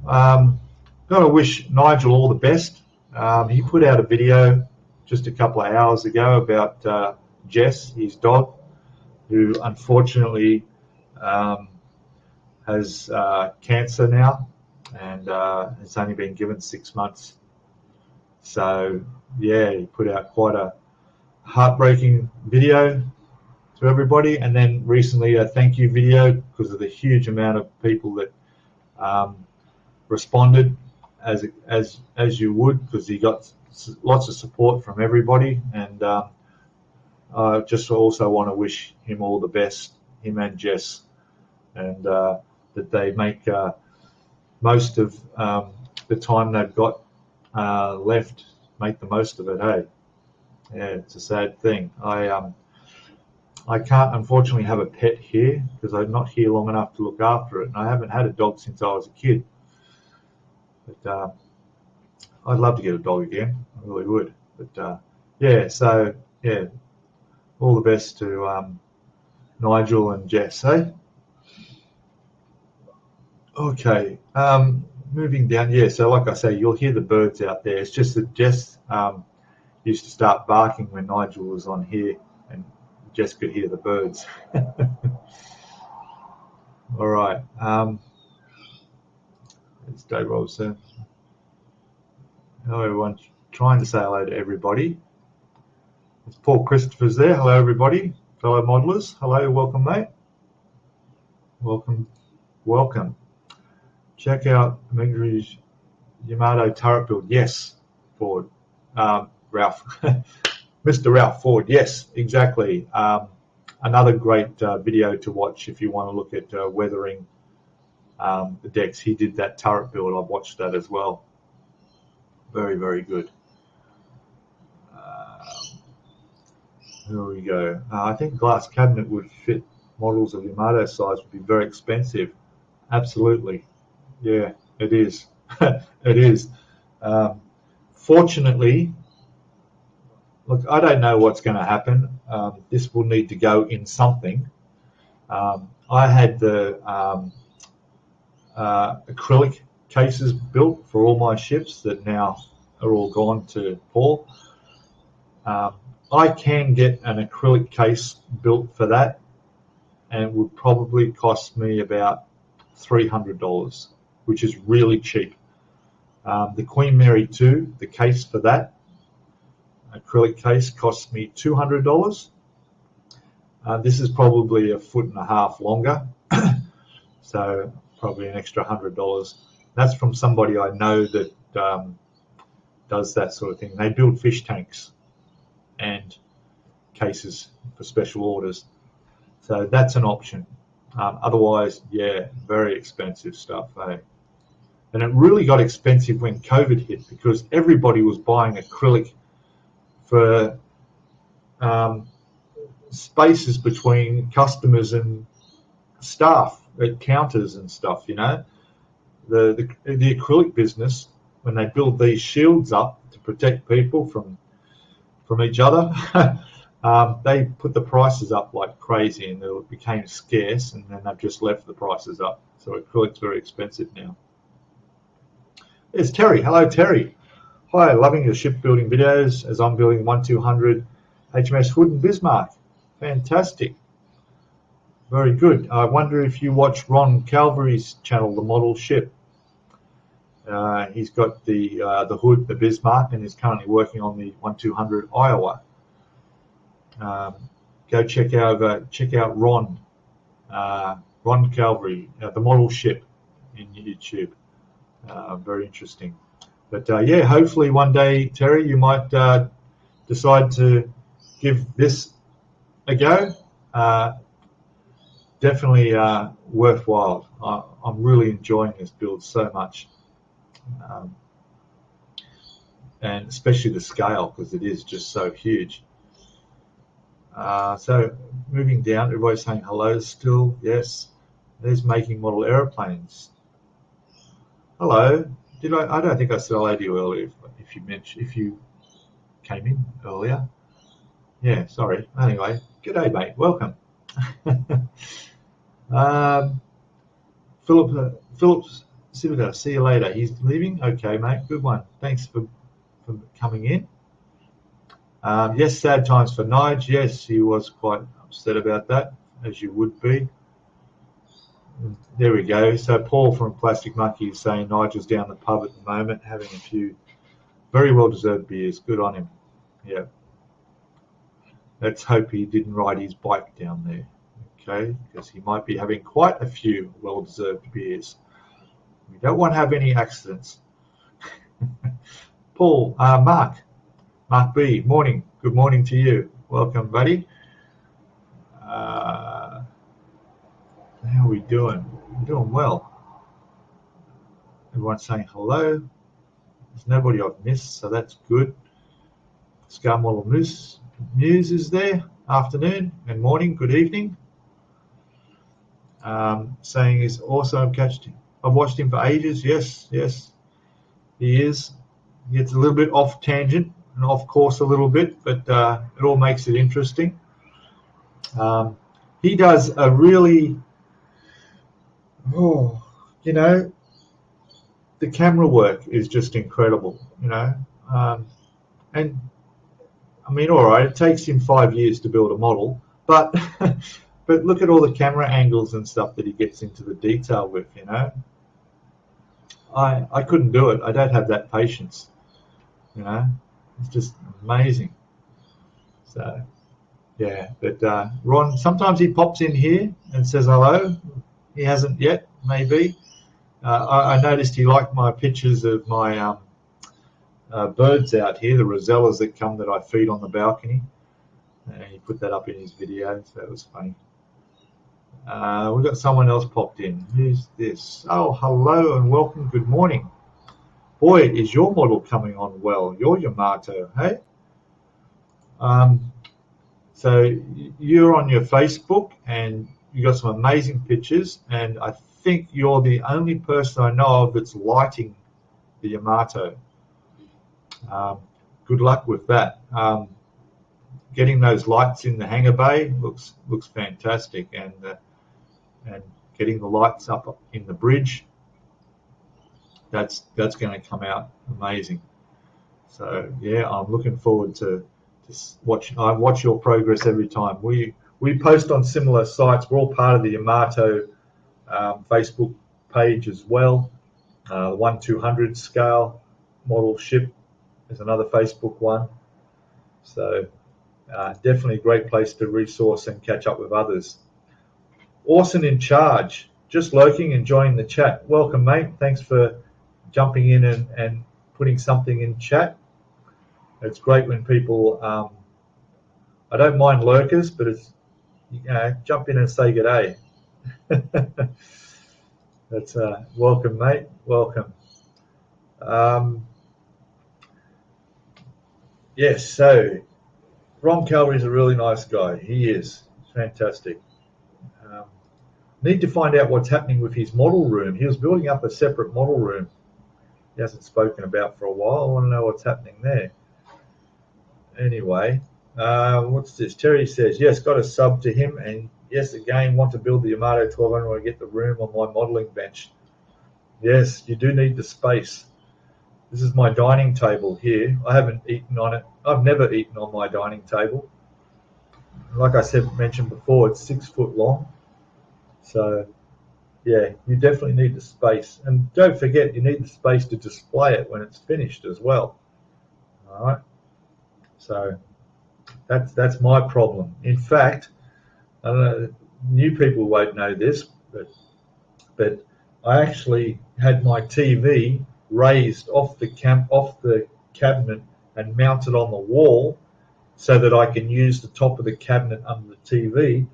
got to wish Nigel all the best. He put out a video just a couple of hours ago about Jess, his dog, who unfortunately has cancer now, and has only been given 6 months. So yeah, he put out quite a heartbreaking video to everybody, and then recently a thank you video because of the huge amount of people that responded as you would, because he got lots of support from everybody. And I just also want to wish him all the best, him and Jess, and that they make most of the time they've got left, make the most of it. Hey, yeah, it's a sad thing. I can't unfortunately have a pet here because I'm not here long enough to look after it, and I haven't had a dog since I was a kid. But I'd love to get a dog again. I really would. But yeah, so yeah, all the best to Nigel and Jess. Eh? Okay. moving down, yeah, so like I say, you'll hear the birds out there. It's just that Jess used to start barking when Nigel was on here, and Jess could hear the birds. All right. It's Dave Robson. Hello, everyone. Trying to say hello to everybody. It's Paul Christopher's there. Hello, everybody. Fellow modelers. Hello, welcome, mate. Welcome. Check out Mingri's Yamato turret build. Yes, Ford. Ralph. Mr. Ralph Ford. Yes, exactly. Another great video to watch if you want to look at weathering the decks. He did that turret build. I've watched that as well. Very, very good. Here we go. I think glass cabinet would fit models of Yamato size would be very expensive. Absolutely. Yeah, it is. It is. Fortunately, look, I don't know what's going to happen. This will need to go in something. I had the acrylic cases built for all my ships that now are all gone to Paul. I can get an acrylic case built for that, and it would probably cost me about $300, which is really cheap. The Queen Mary II, the case for that, acrylic case, cost me $200. This is probably 1.5 feet longer, so probably an extra $100. That's from somebody I know that does that sort of thing. They build fish tanks and cases for special orders, so that's an option. Otherwise, yeah, very expensive stuff, eh? And it really got expensive when COVID hit because everybody was buying acrylic for spaces between customers and staff at counters and stuff, you know. The acrylic business, when they build these shields up to protect people from each other, they put the prices up like crazy, and it became scarce, and then they've just left the prices up. So acrylic's very expensive now. There's Terry. Hello, Terry. Hi, loving your shipbuilding videos as I'm building 1200 HMS Hood and Bismarck. Fantastic. Very good. I wonder if you watch Ron Calvary's channel, The Model Ship. He's got the Hood, the Bismarck, and is currently working on the 1200 Iowa. Go check out Ron Calvary, The Model Ship in YouTube. Very interesting. But yeah, hopefully one day, Terry, you might decide to give this a go. Definitely worthwhile. I'm really enjoying this build so much, and especially the scale, because it is just so huge. So moving down, everybody's saying hello still. Yes, there's making model aeroplanes. Hello. I don't think I said hello to you earlier. If you came in earlier. Yeah, sorry. Anyway, good day, mate. Welcome. Philip Civita, see you later. He's leaving? Okay, mate. Good one. Thanks for coming in. Yes, sad times for Nige. Yes, he was quite upset about that, as you would be. There we go. So Paul from Plastic Monkey is saying Nigel's down the pub at the moment having a few very well-deserved beers. Good on him. Yeah. Let's hope he didn't ride his bike down there, okay, because he might be having quite a few well-deserved beers. We don't want to have any accidents. Paul, Mark B, morning. Good morning to you. Welcome, buddy. How are we doing? We're doing well. Everyone's saying hello. There's nobody I've missed, so that's good. Scalemodeling News is there. Afternoon and morning. Good evening. Saying is awesome. I've watched him for ages. Yes, he is. He gets a little bit off tangent and off course a little bit, but it all makes it interesting. He does a really, the camera work is just incredible, you know. And I mean, all right, it takes him 5 years to build a model, but but look at all the camera angles and stuff that he gets into the detail with, you know. I couldn't do it. I don't have that patience, you know. It's just amazing. So yeah, but Ron, sometimes he pops in here and says hello. He hasn't yet, maybe. I noticed he liked my pictures of my birds out here, the rosellas that come that I feed on the balcony. And he put that up in his video, so that was funny. We've got someone else popped in. Who's this? Oh, hello and welcome. Good morning. Boy, is your model coming on well. Your Yamato, hey? So you're on your Facebook and you got some amazing pictures, and I think you're the only person I know of that's lighting the Yamato. Good luck with that. Getting those lights in the hangar bay looks fantastic, and getting the lights up in the bridge, that's going to come out amazing. So yeah, I'm looking forward to watch. I watch your progress every time. We post on similar sites. We're all part of the Yamato Facebook page as well. The 1/200 scale model ship is another Facebook one. So definitely a great place to resource and catch up with others. Orson in charge, just lurking, enjoying the chat. Welcome, mate. Thanks for jumping in and putting something in chat. It's great when people, I don't mind lurkers, but it's, you know, jump in and say good day. That's welcome, mate. Welcome. Yes, so Ron Calvary's a really nice guy. He is. He's fantastic. Need to find out what's happening with his model room. He was building up a separate model room he hasn't spoken about for a while. I want to know what's happening there. Anyway, what's this? Terry says, yes, got a sub to him, and yes, again, want to build the Yamato 1200 when I get the room on my modeling bench. Yes, you do need the space. This is my dining table here. I haven't eaten on it. I've never eaten on my dining table. Like I mentioned before, it's 6 foot long. So, yeah, you definitely need the space. And don't forget, you need the space to display it when it's finished as well. All right. So that's my problem. In fact, I don't know, new people won't know this, but I actually had my TV raised off the cabinet and mounted on the wall so that I can use the top of the cabinet under the TV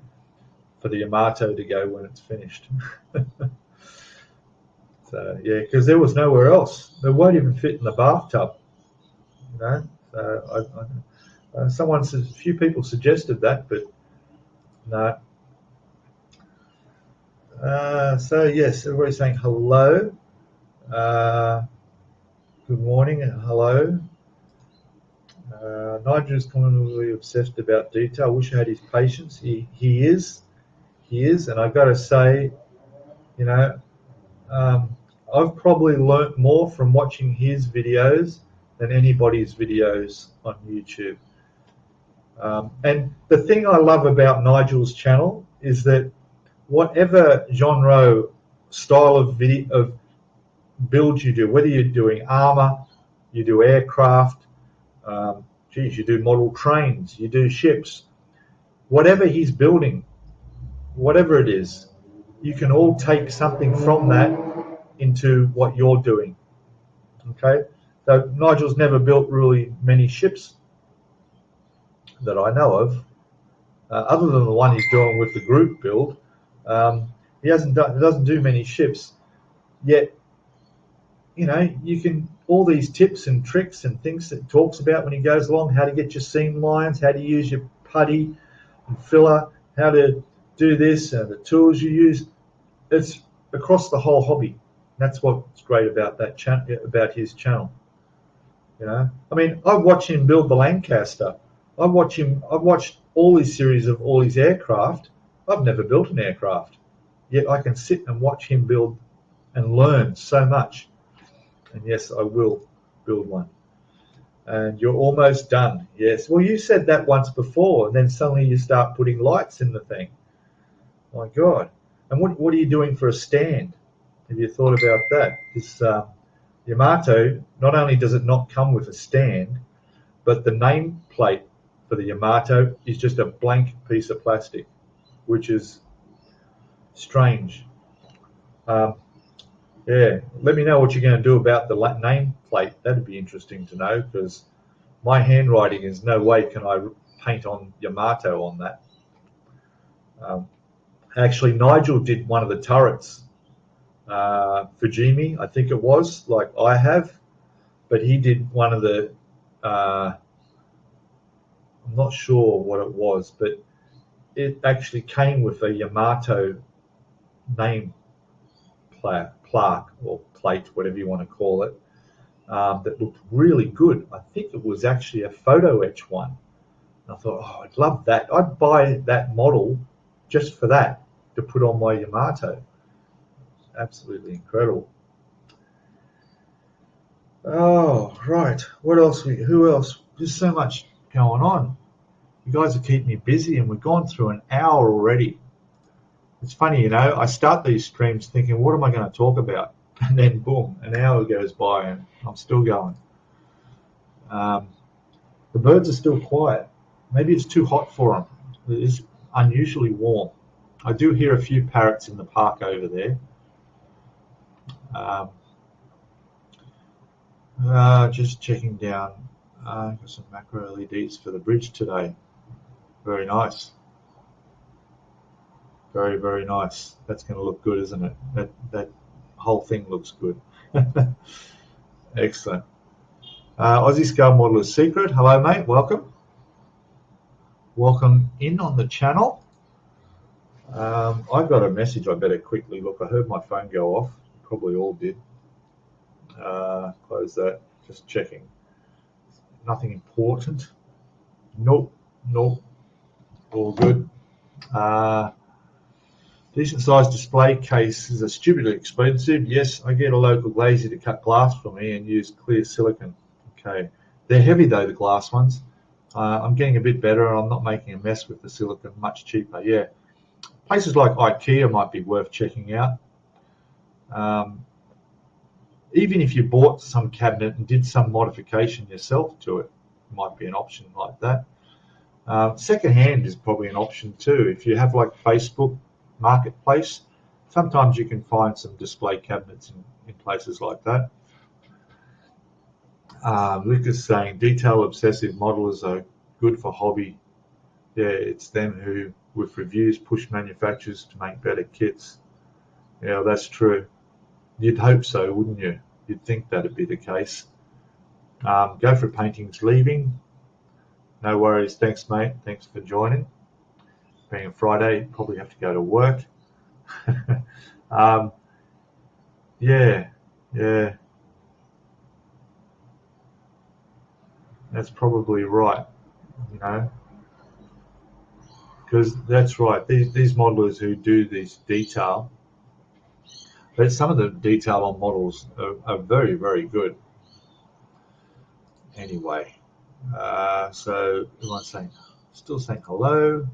for the Yamato to go when it's finished. So yeah, because there was nowhere else. They won't even fit in the bathtub, you know. So a few people suggested that, but no. So yes, everybody's saying hello. Good morning and hello. Nigel's commonly obsessed about detail. I wish I had his patience. He is, and I got to say, you know, I've probably learnt more from watching his videos than anybody's videos on YouTube. And the thing I love about Nigel's channel is that whatever genre, style of video, of build you do, whether you're doing armor, you do aircraft, you do model trains, you do ships, whatever he's building, whatever it is, you can all take something from that into what you're doing. Okay, so Nigel's never built really many ships that I know of, other than the one he's doing with the group build. He doesn't do many ships yet. You know, you can, all these tips and tricks and things that he talks about when he goes along, how to get your seam lines, how to use your putty and filler, how to do this, and the tools you use. It's across the whole hobby. That's what's great about that about his channel. You know, I mean, I watch him build the Lancaster. I've watched all his series of all his aircraft. I've never built an aircraft, yet I can sit and watch him build and learn so much. And yes, I will build one. And you're almost done. Yes. Well, you said that once before, and then suddenly you start putting lights in the thing. My God. And what are you doing for a stand? Have you thought about that? This Yamato, not only does it not come with a stand, but the nameplate for the Yamato is just a blank piece of plastic, which is strange. Yeah, let me know what you're going to do about the nameplate. That'd be interesting to know, because my handwriting is no way can I paint on Yamato on that. Actually, Nigel did one of the turrets, Fujimi, I think it was, like I have, but he did one of the, I'm not sure what it was, but it actually came with a Yamato name plaque or plate, whatever you want to call it, that looked really good. I think it was actually a photo etch one. And I thought, oh, I'd love that. I'd buy that model just for that, to put on my Yamato. Absolutely incredible. Oh, right. What else? Who else? There's so much going on. You guys are keeping me busy, and we've gone through an hour already. It's funny, you know, I start these streams thinking, what am I going to talk about? And then, boom, an hour goes by and I'm still going. The birds are still quiet. Maybe it's too hot for them. It is unusually warm. I do hear a few parrots in the park over there. Just checking down. Got some macro LEDs for the bridge today. Very nice. Very, very nice. That's going to look good, isn't it? That whole thing looks good. Excellent. Aussie Scale Modeler's Secret. Hello, mate. Welcome. Welcome in on the channel. I got a message. I better quickly look. I heard my phone go off. Probably all did. Close that. Just checking. Nothing important. Nope. All good. Decent sized display cases are stupidly expensive. Yes, I get a local glazier to cut glass for me and use clear silicon. Okay. They're heavy though, the glass ones. I'm getting a bit better, and I'm not making a mess with the silicon. Much cheaper. Yeah. Places like IKEA might be worth checking out. Even if you bought some cabinet and did some modification yourself to it, might be an option like that. Secondhand is probably an option too. If you have like Facebook Marketplace, sometimes you can find some display cabinets in places like that. Lucas saying detail obsessive modelers are good for hobby. Yeah, it's them who, with reviews, push manufacturers to make better kits. Yeah, that's true. You'd hope so, wouldn't you? You'd think that'd be the case. Go for Painting's leaving. No worries. Thanks, mate. Thanks for joining. Being a Friday, probably have to go to work. Yeah. That's probably right, you know, because that's right. These modelers who do this detail, but some of the detail on models are very, very good. Anyway, so everyone's saying, still saying hello.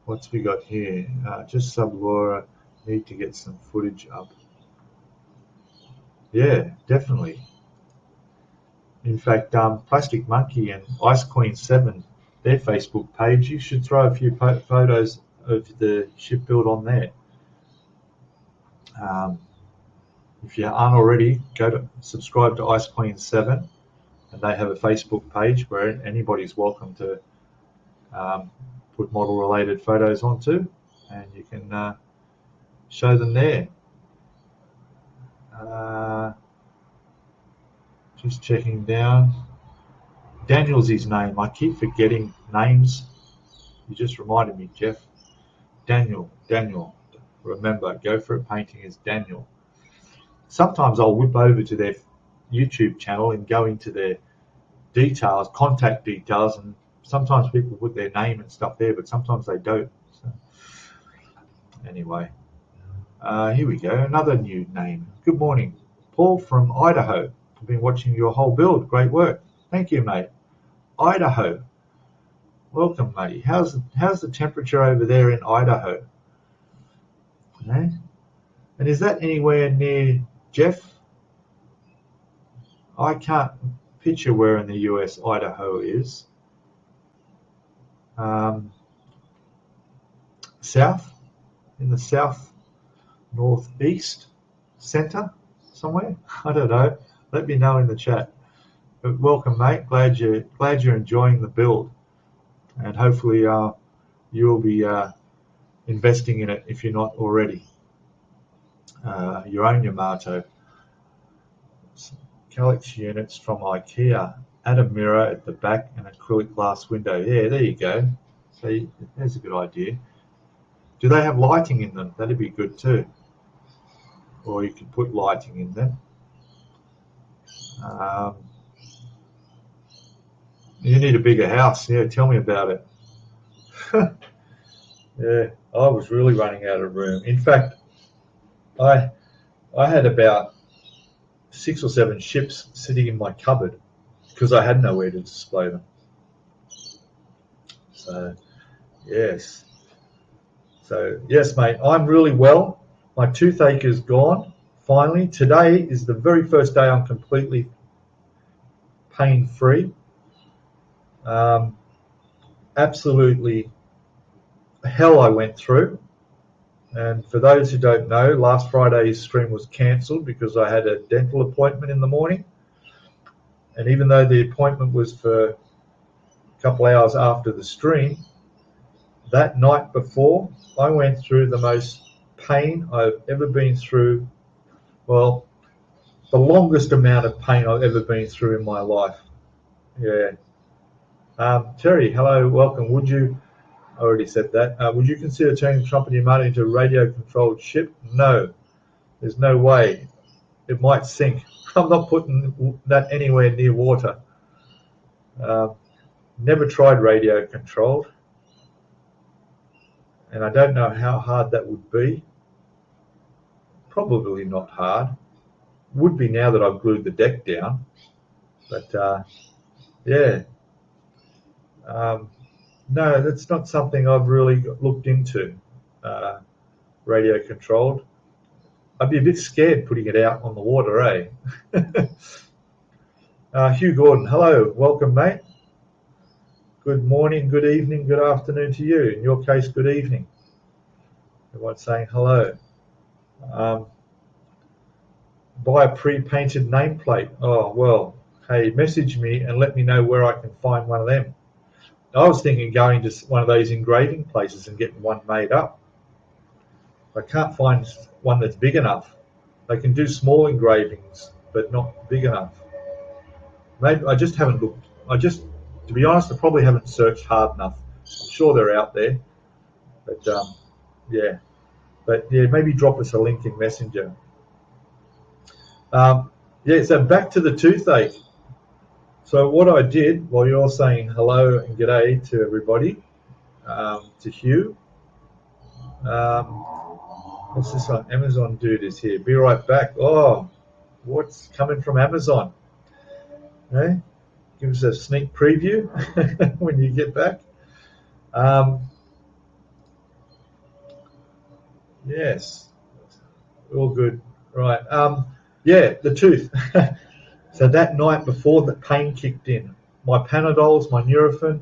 What's we got here? Just sub Laura, need to get some footage up. Yeah, definitely. In fact, Plastic Monkey and Ice Queen 7, their Facebook page, you should throw a few photos of the ship build on there. If you aren't already, go to subscribe to Ice Queen 7, and they have a Facebook page where anybody's welcome to put model-related photos onto, and you can show them there. Just checking down. Daniel's his name. I keep forgetting names. You just reminded me, Jeff. Daniel. Remember, Go For It Painting is Daniel. Sometimes I'll whip over to their YouTube channel and go into their details, contact details, and sometimes people put their name and stuff there, but sometimes they don't. So, anyway, here we go. Another new name. Good morning. Paul from Idaho. I've been watching your whole build. Great work. Thank you, mate. Idaho. Welcome, mate. How's the temperature over there in Idaho? Okay. And is that anywhere near Jeff? I can't picture where in the US Idaho is. South? In the south, northeast, center, somewhere? I don't know. Let me know in the chat. But welcome, mate. Glad you're enjoying the build, and hopefully you'll be investing in it if you're not already. Your own Yamato. Calyx units from IKEA. Add a mirror at the back and acrylic glass window. Yeah, there you go. See, there's a good idea. Do they have lighting in them? That'd be good too. Or you could put lighting in them. You need a bigger house. Yeah, tell me about it. Yeah, I was really running out of room. In fact, I had about 6 or 7 ships sitting in my cupboard because I had nowhere to display them. So, yes. So, yes, mate, I'm really well. My toothache is gone, finally. Today is the very first day I'm completely pain-free. Absolutely hell I went through. And for those who don't know, last Friday's stream was cancelled because I had a dental appointment in the morning. And even though the appointment was for a couple hours after the stream, that night before, I went through the most pain I've ever been through. Well, the longest amount of pain I've ever been through in my life. Yeah. Terry, hello, welcome. Would you, I already said that, would you consider turning the Trump and Yamato into a radio-controlled ship? No, there's no way. It might sink. I'm not putting that anywhere near water. Never tried radio-controlled. And I don't know how hard that would be. Probably not hard. Would be now that I've glued the deck down. But, yeah. No, that's not something I've really looked into, radio controlled. I'd be a bit scared putting it out on the water, eh? Hugh Gordon, hello, welcome, mate. Good morning, good evening, good afternoon to you. In your case, good evening. Everyone's saying hello. Buy a pre-painted nameplate. Oh, well, hey, message me and let me know where I can find one of them. I was thinking going to one of those engraving places and getting one made up. I can't find one that's big enough. They can do small engravings, but not big enough. Maybe I just haven't looked. To be honest, I probably haven't searched hard enough. I'm sure they're out there, but yeah. But yeah, maybe drop us a link in Messenger. Yeah, so back to the toothache. So what I did, while you're saying hello and g'day to everybody, to Hugh, what's this one? Amazon dude is here. Be right back. Oh, what's coming from Amazon? Okay. Give us a sneak preview when you get back. Yes, all good. Right. Yeah, the tooth. So that night before the pain kicked in, my Panadols, my Nurofen,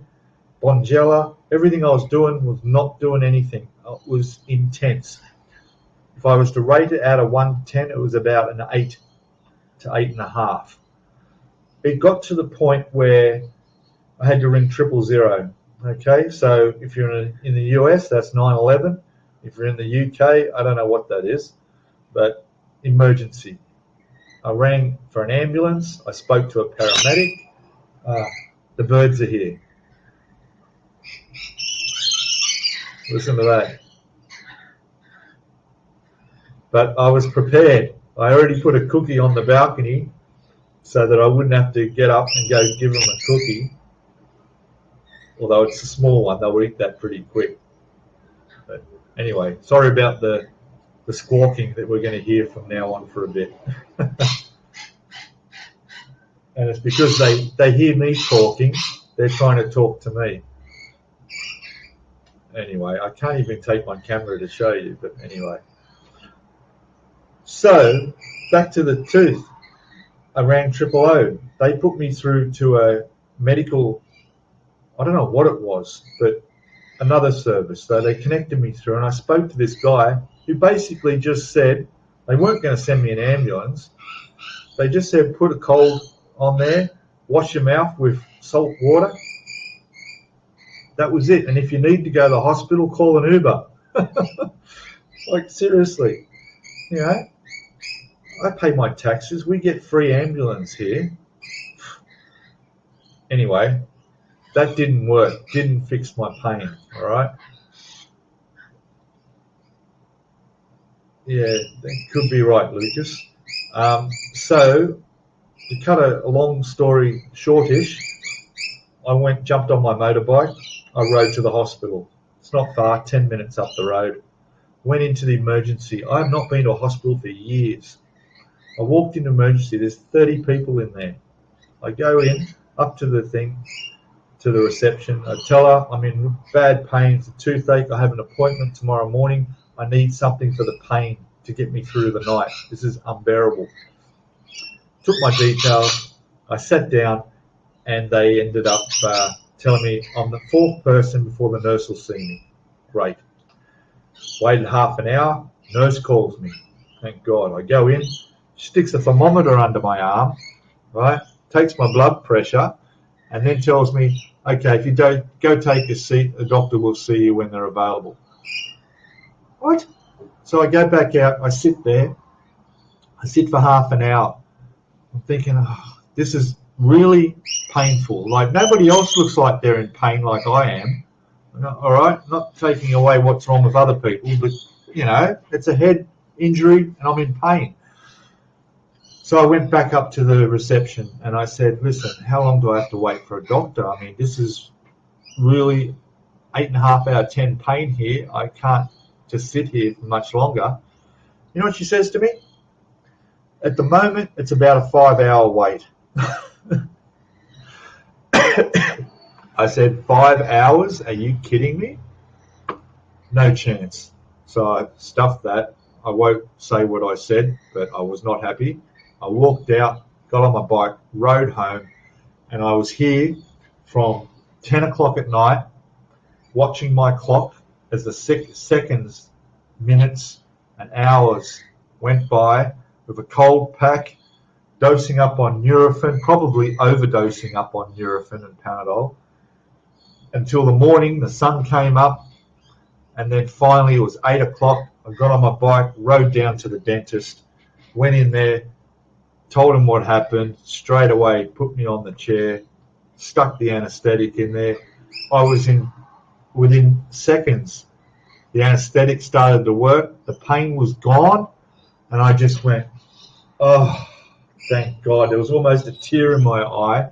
Bonjela, everything I was doing was not doing anything. It was intense. If I was to rate it out of 1 to 10, it was about an 8 to 8.5. It got to the point where I had to ring 000. Okay, so if you're in the US, that's 911. If you're in the UK, I don't know what that is, but emergency. I rang for an ambulance. I spoke to a paramedic. The birds are here. Listen to that. But I was prepared. I already put a cookie on the balcony so that I wouldn't have to get up and go give them a cookie. Although it's a small one, they'll eat that pretty quick. But anyway, sorry about the squawking that we're going to hear from now on for a bit. And it's because they hear me talking, they're trying to talk to me. Anyway, I can't even take my camera to show you, but anyway. So, back to the tooth. I rang 000. They put me through to a medical, I don't know what it was, but another service. So they connected me through, and I spoke to this guy who basically just said they weren't going to send me an ambulance. They just said put a cold on there, wash your mouth with salt water. That was it. And if you need to go to the hospital, call an Uber. Like, seriously, you know, I pay my taxes. We get free ambulance here. Anyway, that didn't work. Didn't fix my pain, all right? Yeah, that could be right, Lucas. So, to cut a long story shortish, I jumped on my motorbike. I rode to the hospital. It's not far, 10 minutes up the road. Went into the emergency. I have not been to a hospital for years. I walked into emergency. There's 30 people in there. I go in, up to the thing, to the reception. I tell her I'm in bad pain. It's a toothache. I have an appointment tomorrow morning. I need something for the pain to get me through the night. This is unbearable. Took my details. I sat down, and they ended up telling me I'm the fourth person before the nurse will see me. Great. Waited half an hour. Nurse calls me. Thank God. I go in. She sticks a thermometer under my arm, right? Takes my blood pressure, and then tells me, okay, if you don't, go take a seat. The doctor will see you when they're available. What? So I go back out. I sit there. I sit for half an hour. I'm thinking, oh, this is really painful. Like, nobody else looks like they're in pain like I am. All right? Not taking away what's wrong with other people, but, you know, it's a head injury and I'm in pain. So I went back up to the reception and I said, listen, how long do I have to wait for a doctor? I mean, this is really 8.5 out of 10 pain here. I can't just sit here for much longer. You know what she says to me? At the moment, it's about a 5-hour wait. I said, 5 hours? Are you kidding me? No chance. So I stuffed that. I won't say what I said, but I was not happy. I walked out, got on my bike, rode home, and I was here from 10 o'clock at night, watching my clock as the seconds, minutes, and hours went by with a cold pack, dosing up on Nurofen, probably overdosing up on Nurofen and Panadol, until the morning. The sun came up, and then finally it was 8 o'clock. I got on my bike, rode down to the dentist, went in there, told him what happened, straight away put me on the chair, stuck the anaesthetic in there. I was within seconds, the anaesthetic started to work, the pain was gone, and I just went, oh, thank God. There was almost a tear in my eye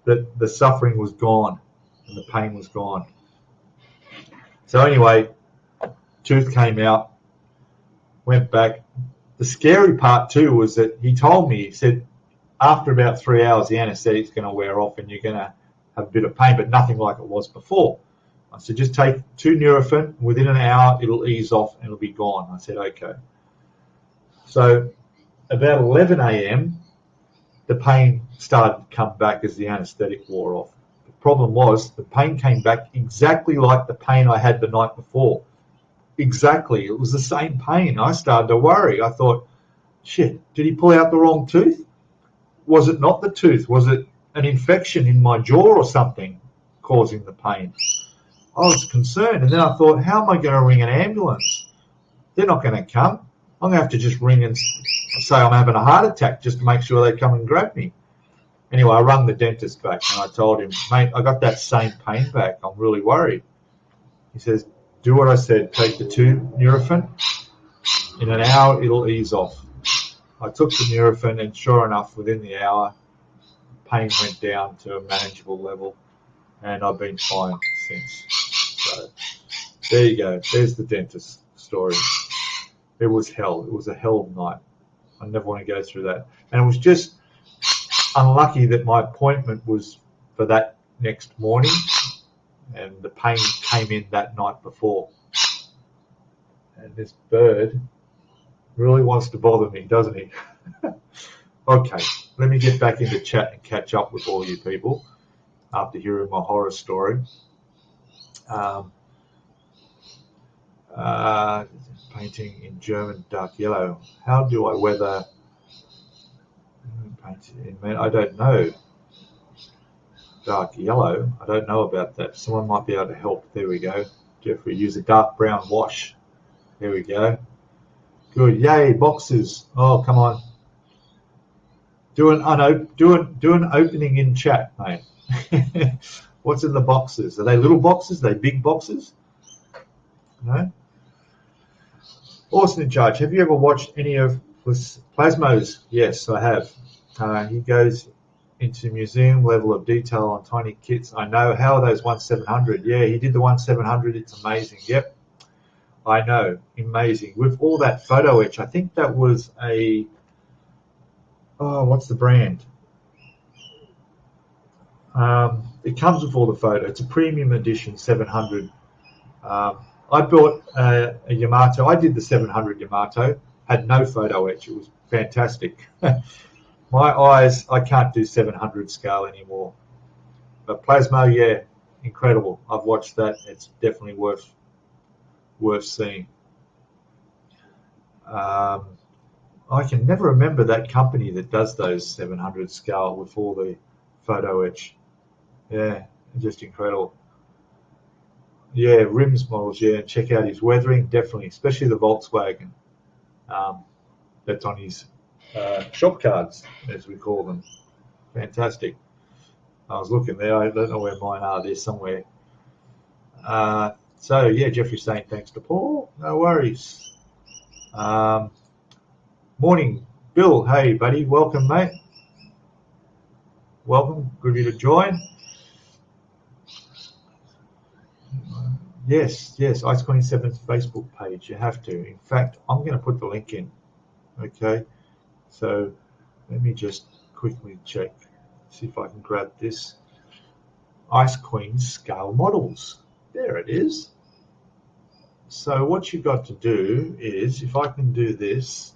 that the suffering was gone and the pain was gone. So anyway, tooth came out, went back. The scary part too was that he told me, he said, after about 3 hours, the anaesthetic's going to wear off and you're going to have a bit of pain, but nothing like it was before. I said, just take 2 Nurofen. Within an hour, it'll ease off and it'll be gone. I said, okay. So about 11 a.m., the pain started to come back as the anaesthetic wore off. The problem was the pain came back exactly like the pain I had the night before. Exactly. It was the same pain. I started to worry. I thought, shit, did he pull out the wrong tooth? Was it not the tooth? Was it an infection in my jaw or something causing the pain? I was concerned. And then I thought, how am I going to ring an ambulance? They're not going to come. I'm going to have to just ring and say I'm having a heart attack just to make sure they come and grab me. Anyway, I rang the dentist back and I told him, mate, I got that same pain back. I'm really worried. He says, do what I said. Take the 2 Nurofen. In an hour, it'll ease off. I took the Nurofen and sure enough, within the hour, pain went down to a manageable level and I've been fine since. So there you go. There's the dentist story. It was hell. It was a hell of a night. I never want to go through that. And it was just unlucky that my appointment was for that next morning, and the pain came in that night before. And this bird really wants to bother me, doesn't he? Okay, let me get back into chat and catch up with all you people after hearing my horror story. Painting in German dark yellow. How do I weather painting in, man? I don't know. Dark yellow. I don't know about that. Someone might be able to help. There we go. Jeffrey, use a dark brown wash. There we go. Good. Yay, boxes. Oh, come on. Do an opening in chat, mate. What's in the boxes? Are they little boxes? Are they big boxes? No? Austin in Charge. Have you ever watched any of Plasmo's? Yes, I have. He goes into museum level of detail on tiny kits. I know. How are those 1/700? Yeah, he did the 1/700. It's amazing. Yep. I know. Amazing. With all that photo etch, I think that was a... Oh, what's the brand? It comes with all the photo. It's a premium edition 700. I bought a Yamato. I did the 700 Yamato. Had no photo etch. It was fantastic. My eyes, I can't do 700 scale anymore. But Plasmo, yeah, incredible. I've watched that. It's definitely worth seeing. I can never remember that company that does those 700 scale with all the photo etch. Yeah, just incredible. Yeah, rims models, yeah. Check out his weathering, definitely, especially the Volkswagen. That's on his shop cards, as we call them. Fantastic. I was looking there. I don't know where mine are. They're somewhere. So, yeah, Jeffrey's saying thanks to Paul. No worries. Morning, Bill. Hey, buddy. Welcome, mate. Welcome. Good of you to join. Yes, Ice 27's Facebook page. You have to. In fact, I'm going to put the link in. Okay. So let me just quickly check. See if I can grab this. Ice Queen scale models. There it is. So what you've got to do is, if I can do this,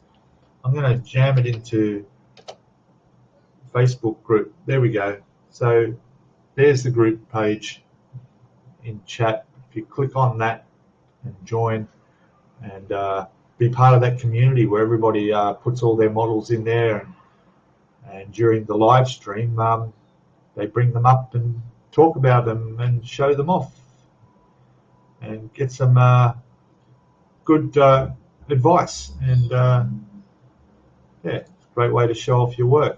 I'm going to jam it into Facebook group. There we go. So there's the group page in chat. If you click on that and join and be part of that community where everybody puts all their models in there, and during the live stream they bring them up and talk about them and show them off and get some good advice, and yeah, it's a great way to show off your work.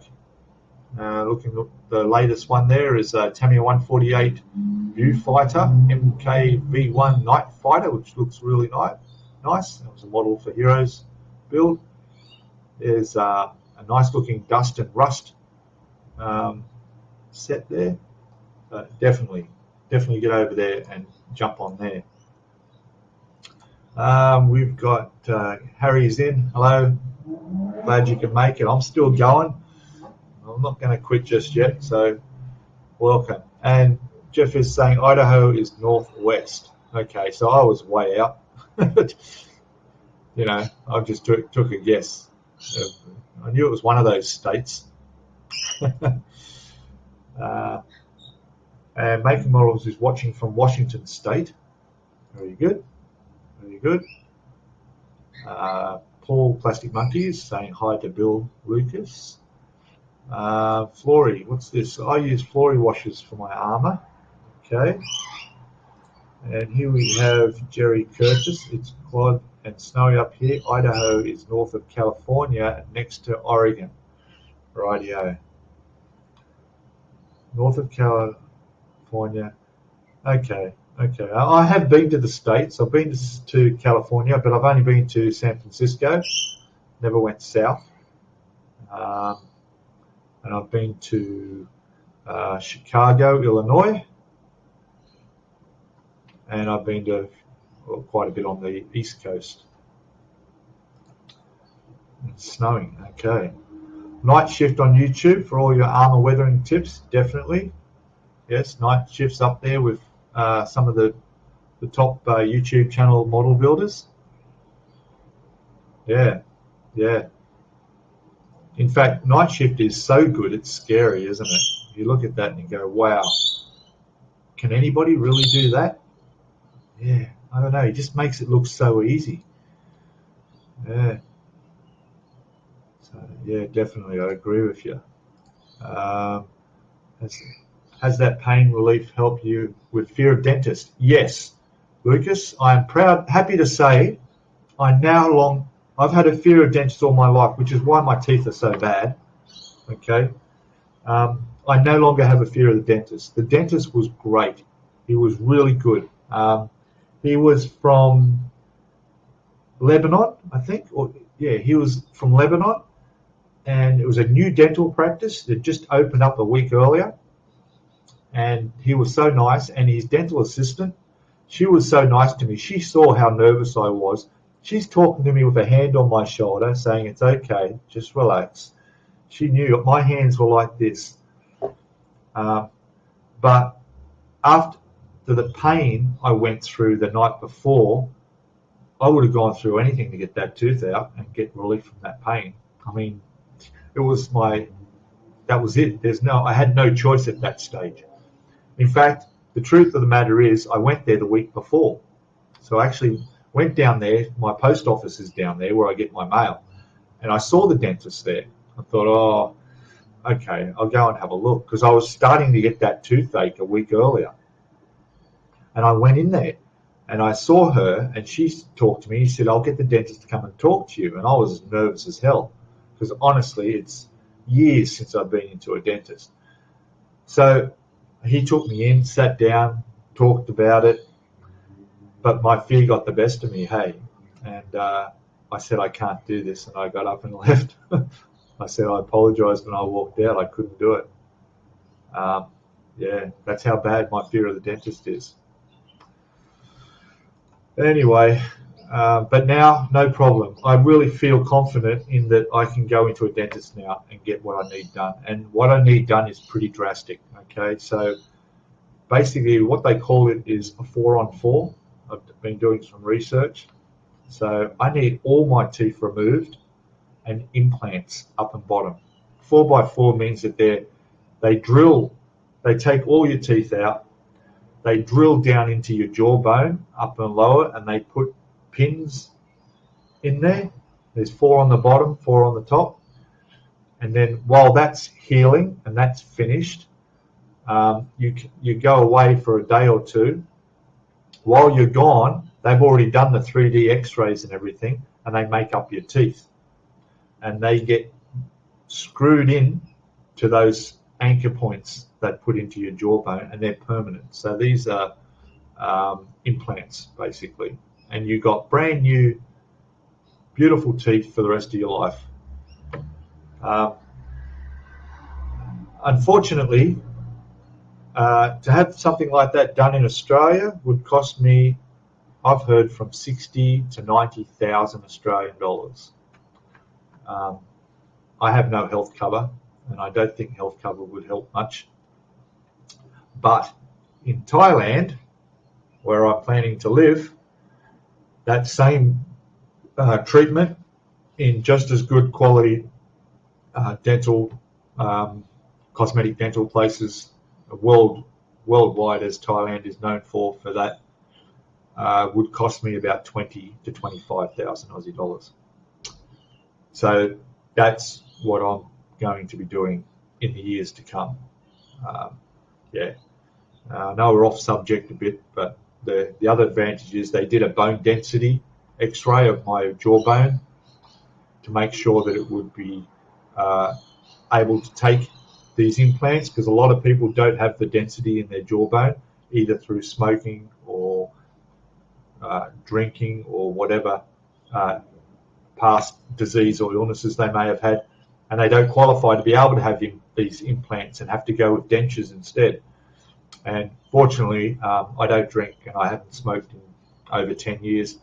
Looking at the latest one there is Tamiya 148 Viewfighter MKV1 Night Fighter, which looks really nice. That was a model for Heroes build. There's a nice looking Dust and Rust set there. Definitely get over there and jump on there. We've got Harry's in. Hello. Glad you can make it. I'm still going. I'm not going to quit just yet, so welcome. And Jeff is saying Idaho is northwest. Okay, so I was way out. You know, I just took a guess. I knew it was one of those states. And Making Models is watching from Washington State. Very good. Paul Plastic Monkey is saying hi to Bill Lucas. Flory, what's this? I use Flory washers for my armor. Okay. And here we have Jerry Curtis. It's cloud and snowy up here. Idaho is north of California, next to Oregon. Rightio. North of California. Okay. I have been to the States. I've been to California, but I've only been to San Francisco. Never went south. And I've been to Chicago, Illinois. And I've been to quite a bit on the East Coast. It's snowing, okay. Night Shift on YouTube for all your armor weathering tips, definitely. Yes, Night Shift's up there with some of the top YouTube channel model builders. Yeah, yeah. In fact, Night Shift is so good, it's scary, isn't it? You look at that and you go, wow, can anybody really do that? Yeah, I don't know. He just makes it look so easy. Yeah. So, yeah, definitely, I agree with you. Um, has that pain relief helped you with fear of dentist? Yes, Lucas. I am happy to say, I've had a fear of dentists all my life, which is why my teeth are so bad. Okay, I no longer have a fear of the dentist. The dentist was great. He was really good. He was from Lebanon, I think, he was from Lebanon, and it was a new dental practice that just opened up a week earlier. And he was so nice, and his dental assistant, she was so nice to me. She saw how nervous I was. She's talking to me with a hand on my shoulder, saying, it's okay, just relax. She knew my hands were like this. But after the pain I went through the night before, I would have gone through anything to get that tooth out and get relief from that pain. I mean, that was it. I had no choice at that stage. In fact, the truth of the matter is I went there the week before. So I actually went down there. My post office is down there where I get my mail. And I saw the dentist there. I thought, oh, okay, I'll go and have a look, because I was starting to get that toothache a week earlier. And I went in there and I saw her, and she talked to me. She said, I'll get the dentist to come and talk to you. And I was as nervous as hell, because honestly, it's years since I've been into a dentist. So he took me in, sat down, talked about it, but my fear got the best of me, hey. And I said, I can't do this, and I got up and left. I said, I apologise when I walked out. I couldn't do it. Yeah, that's how bad my fear of the dentist is. Anyway, but now, no problem. I really feel confident in that I can go into a dentist now and get what I need done. And what I need done is pretty drastic, okay? So basically what they call it is a 4-on-4. I've been doing some research. So I need all my teeth removed and implants up and bottom. 4x4 means that they take all your teeth out, they drill down into your jawbone, up and lower, and they put pins in there. There's 4 on the bottom, 4 on the top. And then while that's healing and that's finished, you go away for a day or two. While you're gone, they've already done the 3D x-rays and everything, and they make up your teeth. And they get screwed in to those anchor points that put into your jawbone, and they're permanent. So these are implants, basically. And you got brand new, beautiful teeth for the rest of your life. Unfortunately, to have something like that done in Australia would cost me, I've heard, from 60 to 90,000 Australian dollars. I have no health cover, and I don't think health cover would help much. But in Thailand, where I'm planning to live, that same treatment in just as good quality dental, cosmetic dental places worldwide, as Thailand is known for that, would cost me about 20 to 25,000 Aussie dollars. So that's what I'm going to be doing in the years to come. Yeah. I know we're off subject a bit, but the other advantage is they did a bone density x-ray of my jawbone to make sure that it would be able to take these implants, because a lot of people don't have the density in their jawbone, either through smoking or drinking or whatever past disease or illnesses they may have had, and they don't qualify to be able to have these implants and have to go with dentures instead. And fortunately, I don't drink and I haven't smoked in over 10 years.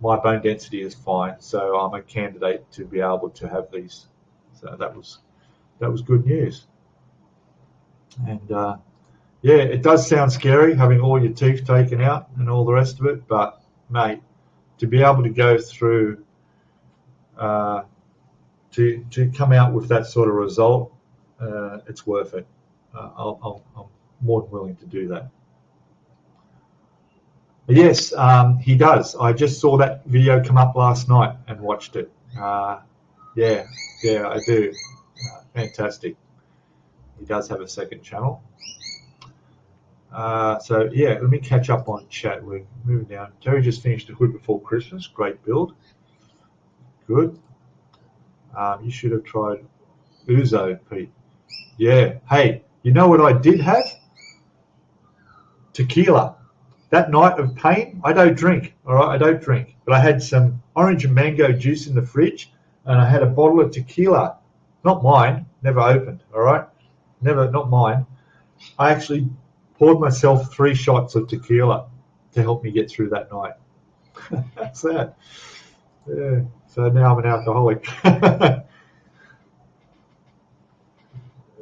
My bone density is fine, so I'm a candidate to be able to have these. So that was that was good news. And yeah, it does sound scary having all your teeth taken out and all the rest of it, but mate, to be able to go through to come out with that sort of result, it's worth it. I'm more than willing to do that. Yes, he does. I just saw that video come up last night and watched it. Yeah, I do. Fantastic. He does have a second channel. So yeah, let me catch up on chat. We're moving down. Terry just finished a Hood Before Christmas. Great build. Good. You should have tried Ouzo, Pete. Yeah. Hey, you know what I did have? Tequila. That night of pain, I don't drink. All right, I don't drink. But I had some orange and mango juice in the fridge, and I had a bottle of tequila. Not mine. Never opened. All right. Never. Not mine. I actually poured myself 3 shots of tequila to help me get through that night. That's that. Yeah. So now I'm an alcoholic.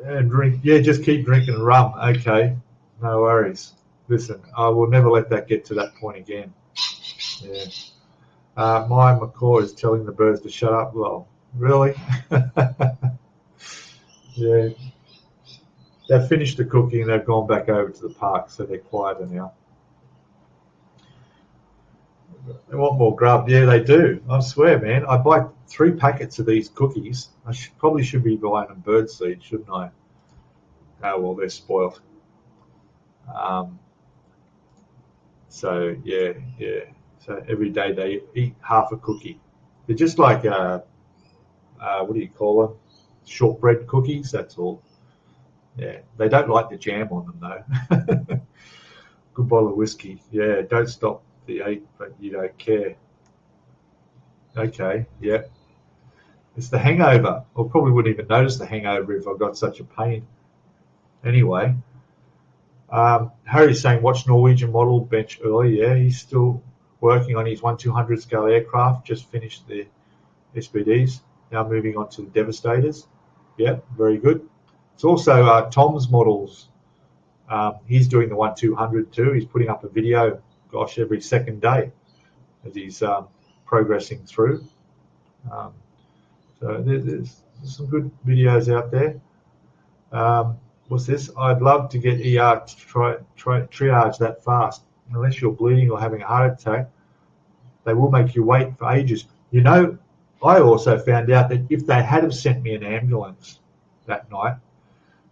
And drink. Yeah, just keep drinking rum. Okay. No worries. Listen, I will never let that get to that point again. Yeah. My macaw is telling the birds to shut up. Well, really? Yeah. They've finished the cooking and they've gone back over to the park, so they're quieter now. They want more grub. Yeah, they do. I swear, man. I buy 3 packets of these cookies. I probably should be buying them birdseed, shouldn't I? Oh, well, they're spoiled. So, yeah. So every day they eat half a cookie. They're just like, what do you call them? Shortbread cookies, that's all. Yeah, they don't like the jam on them, though. Good bottle of whiskey. Yeah, don't stop the 8, but you don't care. Okay, yeah. It's the hangover. I probably wouldn't even notice the hangover if I got such a pain. Anyway, Harry's saying watch Norwegian model bench early. Yeah, he's still working on his 1/200 scale aircraft. Just finished the SBDs. Now moving on to the Devastators. Yeah, very good. It's also Tom's models. He's doing the 1/200 too. He's putting up a video, gosh, every second day as he's progressing through. So there's some good videos out there. What's this? I'd love to get ER to try triage that fast. Unless you're bleeding or having a heart attack, they will make you wait for ages. You know, I also found out that if they had have sent me an ambulance that night,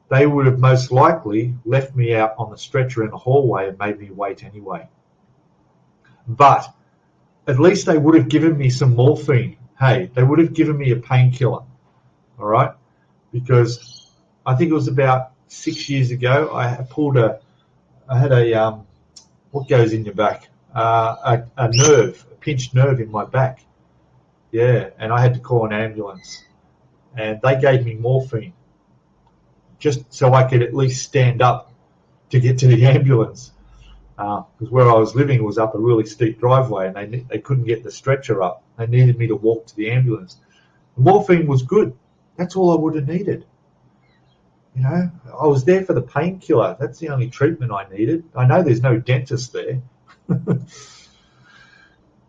they would have most likely left me out on the stretcher in the hallway and made me wait anyway. But at least they would have given me some morphine. Hey, they would have given me a painkiller, all right? Because I think it was about 6 years ago, I had a what goes in your back? A nerve, a pinched nerve in my back. Yeah, and I had to call an ambulance. And they gave me morphine just so I could at least stand up to get to the ambulance. Because where I was living was up a really steep driveway and they couldn't get the stretcher up. They needed me to walk to the ambulance. The morphine was good. That's all I would have needed. You know, I was there for the painkiller. That's the only treatment I needed. I know there's no dentist there.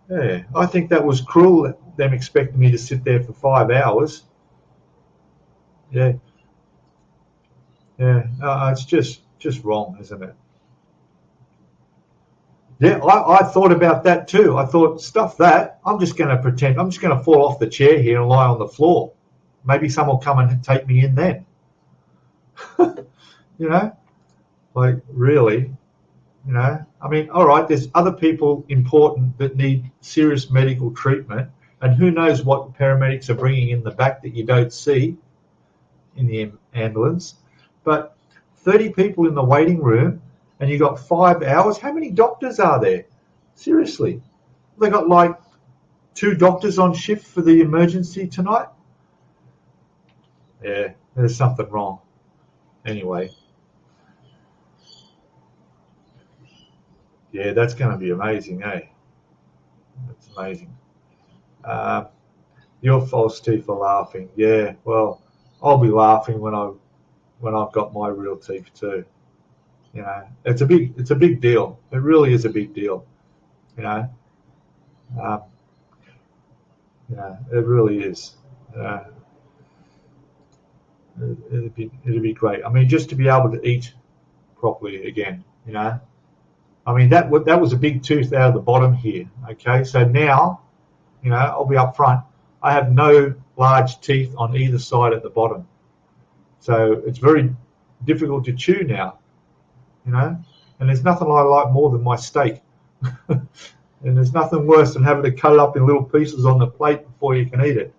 Yeah, I think that was cruel, them expecting me to sit there for 5 hours. Yeah. It's just wrong, isn't it? Yeah, I thought about that too. I thought, stuff that. I'm just going to pretend. I'm just going to fall off the chair here and lie on the floor. Maybe someone will come and take me in then. You know, like really, you know, I mean, all right, there's other people important that need serious medical treatment, and who knows what paramedics are bringing in the back that you don't see in the ambulance. But 30 people in the waiting room, and you got 5 hours. How many doctors are there? Seriously, they got like 2 doctors on shift for the emergency tonight. Yeah, there's something wrong. Anyway, yeah, that's going to be amazing, eh? That's amazing. Your false teeth are laughing. Yeah, well, I'll be laughing when I've got my real teeth too. You know, it's a big deal. It really is a big deal. You know, um, yeah, it really is. Uh, it'd be great. I mean, just to be able to eat properly again. You know, I mean that was a big tooth out of the bottom here. Okay, so now, you know, I'll be up front. I have no large teeth on either side at the bottom, so it's very difficult to chew now. You know, and there's nothing I like more than my steak. And there's nothing worse than having to cut it up in little pieces on the plate before you can eat it.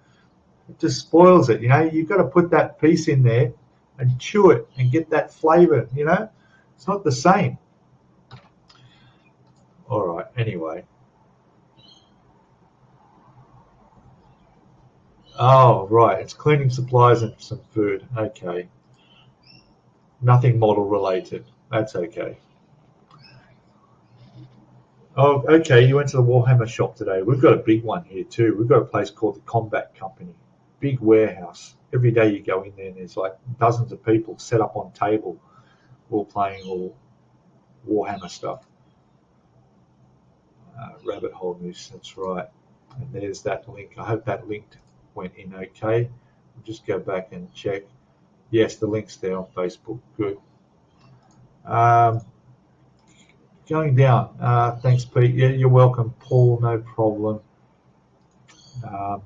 It just spoils it, you know. You've got to put that piece in there and chew it and get that flavour, you know. It's not the same. All right, anyway. Oh, right, it's cleaning supplies and some food. Okay. Nothing model related. That's okay. Oh, okay, you went to the Warhammer shop today. We've got a big one here too. We've got a place called the Combat Company. Big warehouse. Every day you go in there and there's like dozens of people set up on table all playing all Warhammer stuff. Rabbit hole news, that's right. And there's that link. I hope that link went in okay. I'll just go back and check. Yes, the link's there on Facebook. Good. Um, Going down. Thanks, Pete. Yeah, you're welcome, Paul. No problem. Um,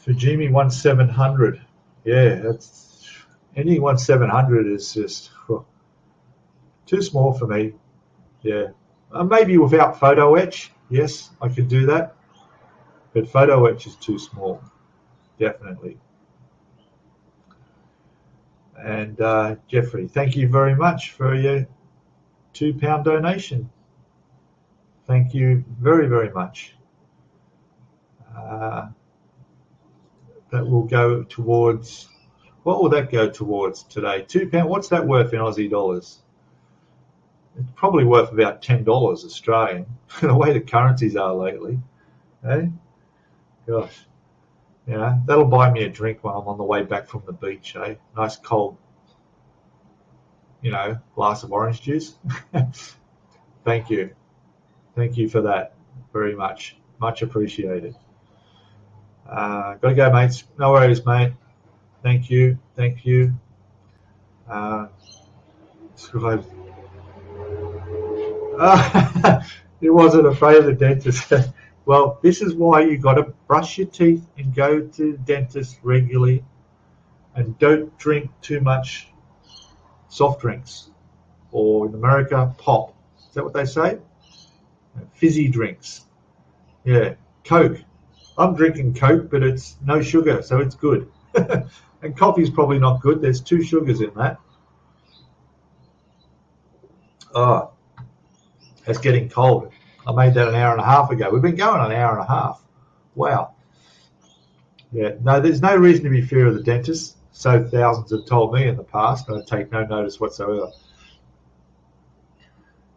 Fujimi 1700. Yeah, that's any 1700 is just too small for me. Yeah, maybe without photo etch. Yes, I could do that, but photo etch is too small, definitely. And Jeffrey, thank you very much for your £2 donation. Thank you very, very much. That will go towards, what will that go towards today? £2. What's that worth in Aussie dollars? It's probably worth about $10 Australian. The way the currencies are lately, eh? Gosh, you know, that'll buy me a drink when I'm on the way back from the beach, eh? Nice cold, you know, glass of orange juice. Thank you. Thank you for that very much. Much appreciated. Gotta go, mates. No worries, mate. Thank you. Thank you. Uh, it wasn't afraid of the dentist. Well, this is why you got to brush your teeth and go to the dentist regularly, and don't drink too much soft drinks, or in America, pop. Is that what they say? Fizzy drinks. Yeah, Coke. I'm drinking Coke, but it's no sugar, so it's good. And coffee's probably not good. There's 2 sugars in that. Oh, it's getting cold. I made that an hour and a half ago. We've been going an hour and a half. Wow. Yeah, no, there's no reason to be fear of the dentist. So thousands have told me in the past, and I take no notice whatsoever.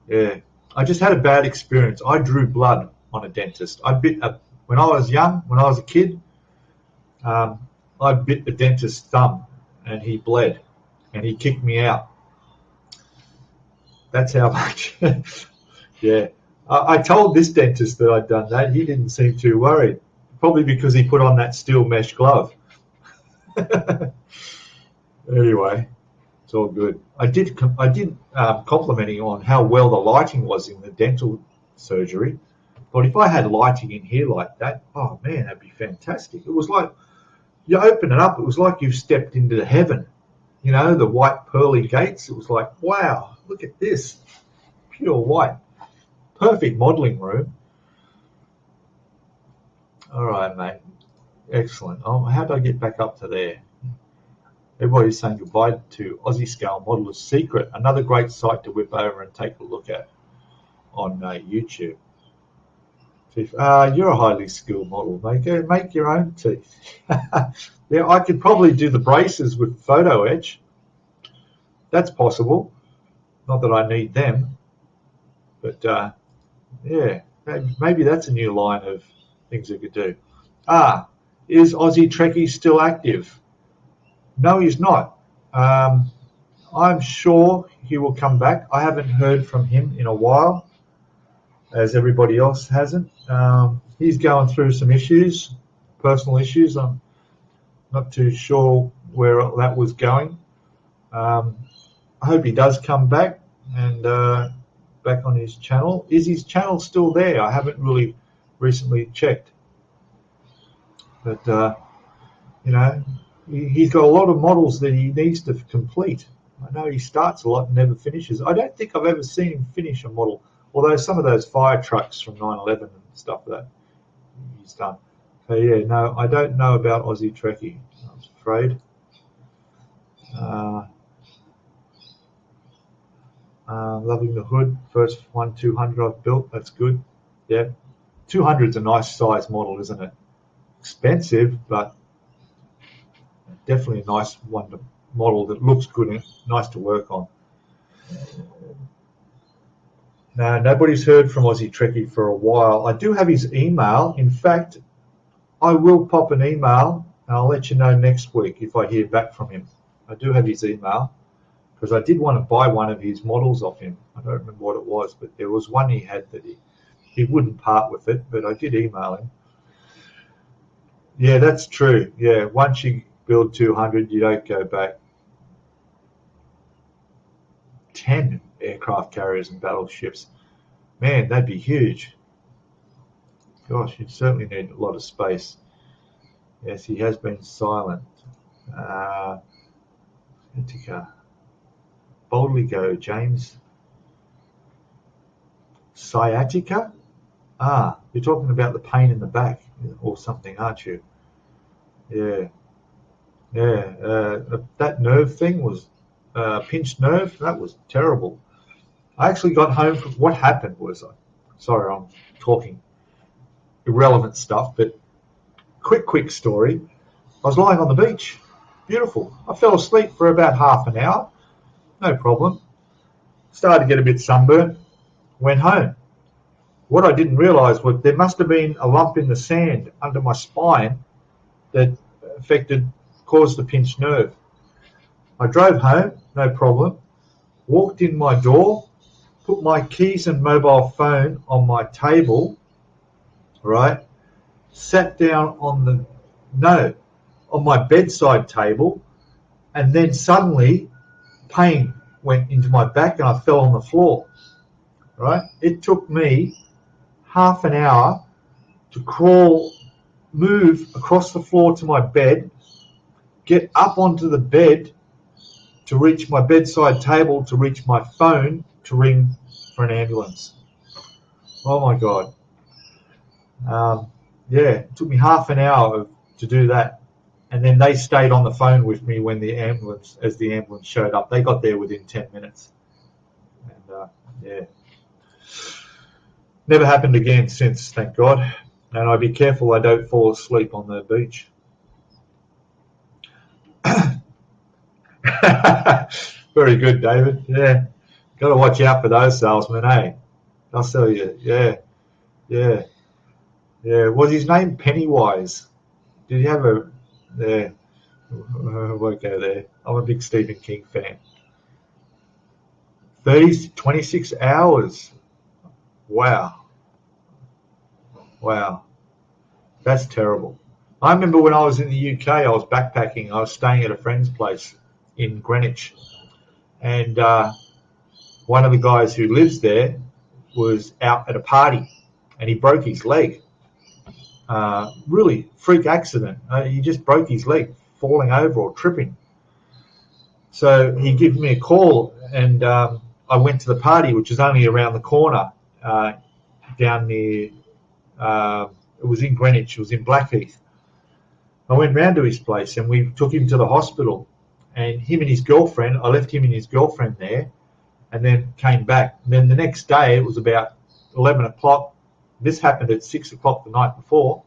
Yeah, I just had a bad experience. I drew blood on a dentist. When I was young, when I was a kid, I bit the dentist's thumb, and he bled, and he kicked me out. That's how much. Yeah, I told this dentist that I'd done that. He didn't seem too worried, probably because he put on that steel mesh glove. Anyway, it's all good. I did compliment him on how well the lighting was in the dental surgery. But if I had lighting in here like that, oh man, that'd be fantastic. It was like you open it up, it was like you've stepped into heaven. You know, the white pearly gates. It was like, wow, look at this, pure white, perfect modelling room. All right, mate, excellent. Oh, how do I get back up to there? Everybody's saying goodbye to Aussie Scale Modeller's Secret, another great site to whip over and take a look at on YouTube. You're a highly skilled model maker. Make your own teeth. Yeah, I could probably do the braces with photo etch. That's possible. Not that I need them, but yeah, maybe that's a new line of things we could do. Is Aussie Trekkie still active? No, he's not. I'm sure he will come back. I haven't heard from him in a while, as everybody else hasn't. He's going through some issues, personal issues. I'm not too sure where that was going. I hope he does come back and back on his channel. Is his channel still there? I haven't really recently checked. But, he's got a lot of models that he needs to complete. I know he starts a lot and never finishes. I don't think I've ever seen him finish a model, although some of those fire trucks from 9/11 and stuff that he's done. So, yeah, no, I don't know about Aussie Trekkie, I'm afraid. Loving the hood. First 200 I've built. That's good. Yeah. 200's a nice size model, isn't it? Expensive, but definitely a nice model that looks good and nice to work on. No, nobody's heard from Aussie Trekkie for a while. I do have his email. In fact, I will pop an email and I'll let you know next week if I hear back from him. I do have his email because I did want to buy one of his models off him. I don't remember what it was, but there was one he had that he wouldn't part with it, but I did email him. Yeah, that's true. Yeah, once you build 200, you don't go back. 10 aircraft carriers and battleships. Man, that'd be huge. Gosh, you'd certainly need a lot of space. Yes, he has been silent. Antica. Boldly go, James. Sciatica? You're talking about the pain in the back or something, aren't you? Yeah. That nerve thing was pinched nerve. That was terrible. I actually got home from what happened was, sorry, I'm talking irrelevant stuff, but quick story. I was lying on the beach. Beautiful. I fell asleep for about half an hour. No problem. Started to get a bit sunburned. Went home. What I didn't realise was there must have been a lump in the sand under my spine that caused the pinched nerve. I drove home, no problem. Walked in my door, put my keys and mobile phone on my table, right? Sat down on my bedside table, and then suddenly pain went into my back and I fell on the floor, right? It took me half an hour to move across the floor to my bed, get up onto the bed to reach my bedside table, to reach my phone, to ring for an ambulance. Oh my God. It took me half an hour to do that. And then they stayed on the phone with me when the ambulance showed up. They got there within 10 minutes. And never happened again since, thank God. And I'd be careful I don't fall asleep on the beach. Very good, David. Yeah. Got to watch out for those salesmen, eh? I'll tell you. Yeah. Was his name Pennywise? Did he have a... Yeah. I won't go there. I'm a big Stephen King fan. 26 hours. Wow. That's terrible. I remember when I was in the UK, I was backpacking. I was staying at a friend's place in Greenwich. And one of the guys who lives there was out at a party and he broke his leg. Really freak accident. He just broke his leg falling over or tripping. So he gave me a call and I went to the party, which is only around the corner down near, it was in Greenwich, it was in Blackheath. I went round to his place and we took him to the hospital, and him and his girlfriend, I left him and his girlfriend there and then came back. And then the next day, it was about 11 o'clock. This happened at 6 o'clock the night before.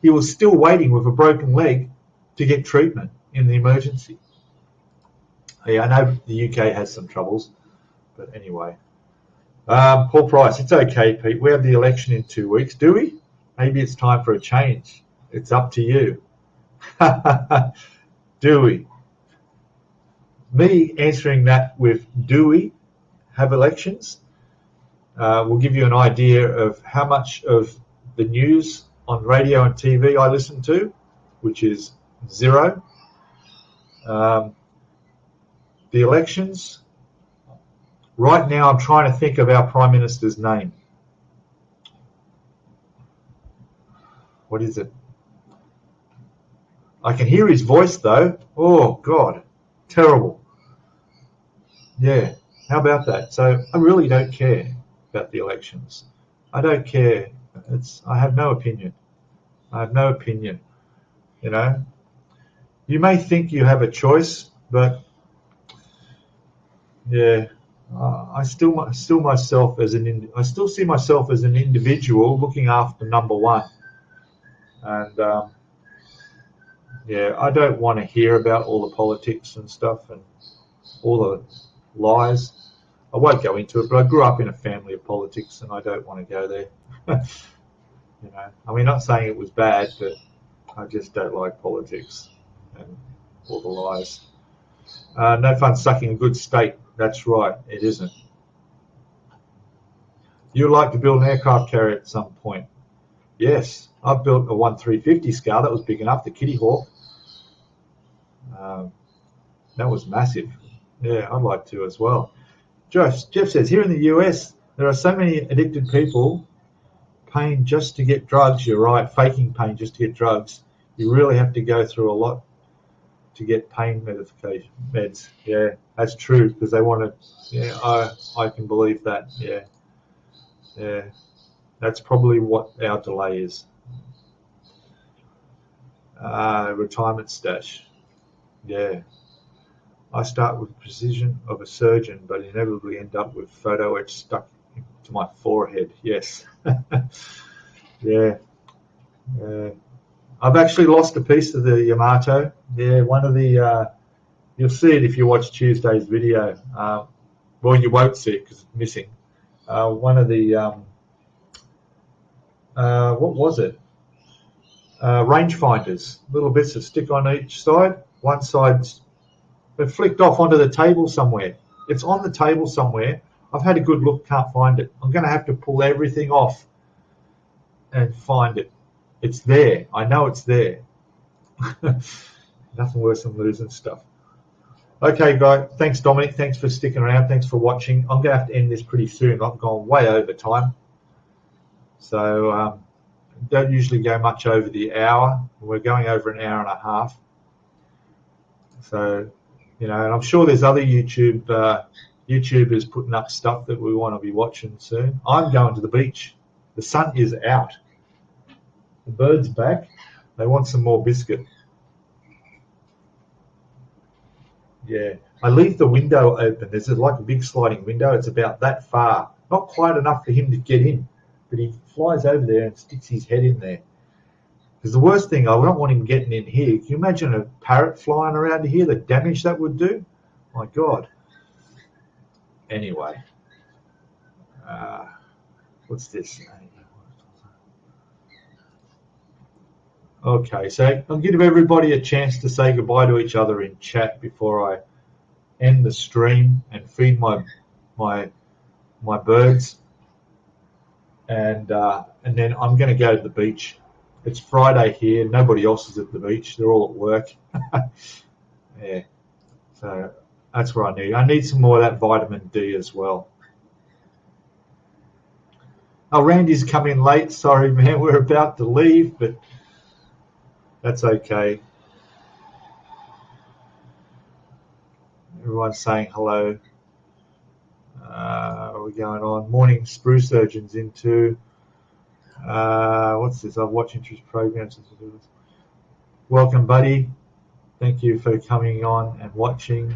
He was still waiting with a broken leg to get treatment in the emergency. Yeah, I know the UK has some troubles, but anyway. Paul Price, it's okay, Pete. We have the election in 2 weeks, do we? Maybe it's time for a change. It's up to you. Do we? Me answering that with do we have elections will give you an idea of how much of the news on radio and TV I listen to, which is zero. The elections, right now I'm trying to think of our Prime Minister's name. What is it? I can hear his voice though. Oh God, terrible. Yeah, how about that? So I really don't care about the elections. I don't care. I have no opinion. I have no opinion. You know, you may think you have a choice, but yeah, I still myself as I still see myself as an individual looking after number one, and yeah, I don't want to hear about all the politics and stuff and all the lies. I won't go into it, but I grew up in a family of politics, and I don't want to go there. You know, I mean, not saying it was bad, but I just don't like politics and all the lies. No fun sucking a good steak. That's right, it isn't. You'd like to build an aircraft carrier at some point? Yes, I've built a 1-350 scale. That was big enough. The Kitty Hawk. That was massive. Yeah, I'd like to as well. Jeff says, here in the US, there are so many addicted people paying just to get drugs. You're right, faking pain just to get drugs. You really have to go through a lot to get pain medication meds. Yeah, that's true, because they want to. Yeah, I can believe that. Yeah, that's probably what our delay is. Retirement stash. Yeah, I start with precision of a surgeon, but inevitably end up with photo etch stuck to my forehead. Yes. Yeah. I've actually lost a piece of the Yamato. Yeah, one of the, you'll see it if you watch Tuesday's video. Well, you won't see it because it's missing. One of the, what was it? Rangefinders, little bits that stick on each side. One side's been flicked off onto the table somewhere. It's on the table somewhere. I've had a good look, can't find it. I'm going to have to pull everything off and find it. It's there. I know it's there. Nothing worse than losing stuff. Okay, guys. Thanks, Dominic. Thanks for sticking around. Thanks for watching. I'm going to have to end this pretty soon. I've gone way over time. So don't usually go much over the hour. We're going over an hour and a half. So, you know, and I'm sure there's other YouTubers putting up stuff that we want to be watching soon. I'm going to the beach. The sun is out. The bird's back. They want some more biscuit. Yeah, I leave the window open. There's like a big sliding window. It's about that far. Not quite enough for him to get in, but he flies over there and sticks his head in there. Because the worst thing, I don't want him getting in here. Can you imagine a parrot flying around here, the damage that would do? My God. Anyway. What's this? Okay, so I'll give everybody a chance to say goodbye to each other in chat before I end the stream and feed my birds. And then I'm going to go to the beach. It's Friday here. Nobody else is at the beach. They're all at work. Yeah. So that's what I need. I need some more of that vitamin D as well. Oh, Randy's come in late. Sorry, man. We're about to leave, but that's okay. Everyone's saying hello. We're going on. Morning Sprue Surgeons into. What's this? I'm watching through programs. Welcome, buddy. Thank you for coming on and watching.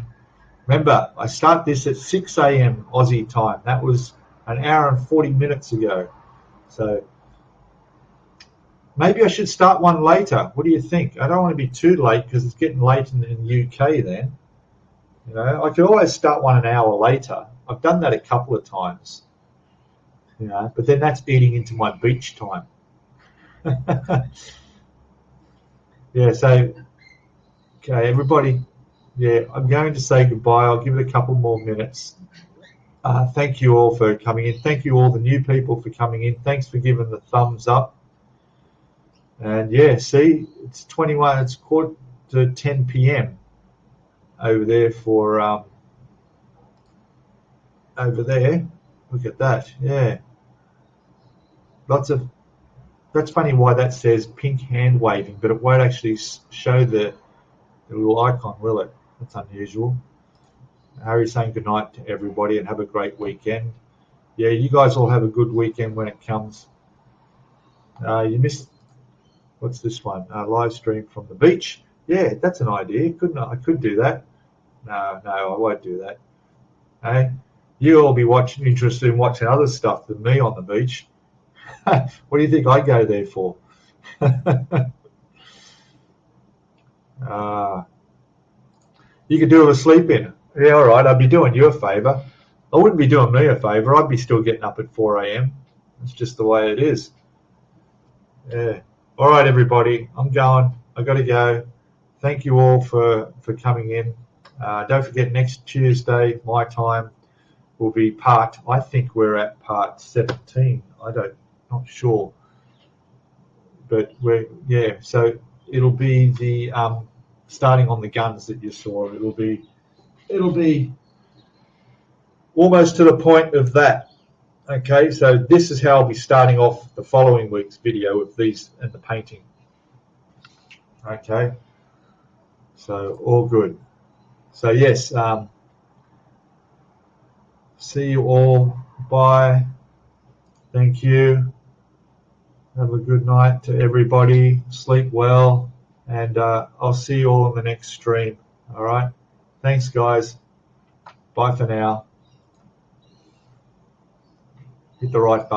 Remember, I start this at 6 a.m. Aussie time. That was an hour and 40 minutes ago. So maybe I should start one later. What do you think? I don't want to be too late because it's getting late in the UK then. You know, I could always start one an hour later. I've done that a couple of times. You know, but then that's eating into my beach time. yeah, so, okay, everybody, yeah, I'm going to say goodbye. I'll give it a couple more minutes. Thank you all for coming in. Thank you all the new people for coming in. Thanks for giving the thumbs up. And yeah, see, it's 21, it's quarter to 10 p.m. over there for, over there. Look at that, yeah. Lots of, that's funny why that says pink hand waving, but it won't actually show the little icon, will it? That's unusual. Harry's saying good night to everybody and have a great weekend. Yeah, you guys all have a good weekend when it comes. You missed, what's this one? Live stream from the beach. Yeah, that's an idea. Couldn't I? I could do that. No, I won't do that. Hey, you all be interested in watching other stuff than me on the beach. What do you think I go there for? You could do it with sleep in. Yeah, all right. I'd be doing you a favour. I wouldn't be doing me a favour. I'd be still getting up at 4 a.m. It's just the way it is. Yeah. All right, everybody. I'm going. I got to go. Thank you all for coming in. Don't forget, next Tuesday, my time, will be I think we're at part 17. Not sure. But so it'll be the starting on the guns that you saw. It'll be almost to the point of that. Okay, so this is how I'll be starting off the following week's video with these and the painting. Okay, so all good. So yes, see you all. Bye. Thank you. Have a good night to everybody. Sleep well, and I'll see you all in the next stream. All right. Thanks, guys. Bye for now. Hit the right button.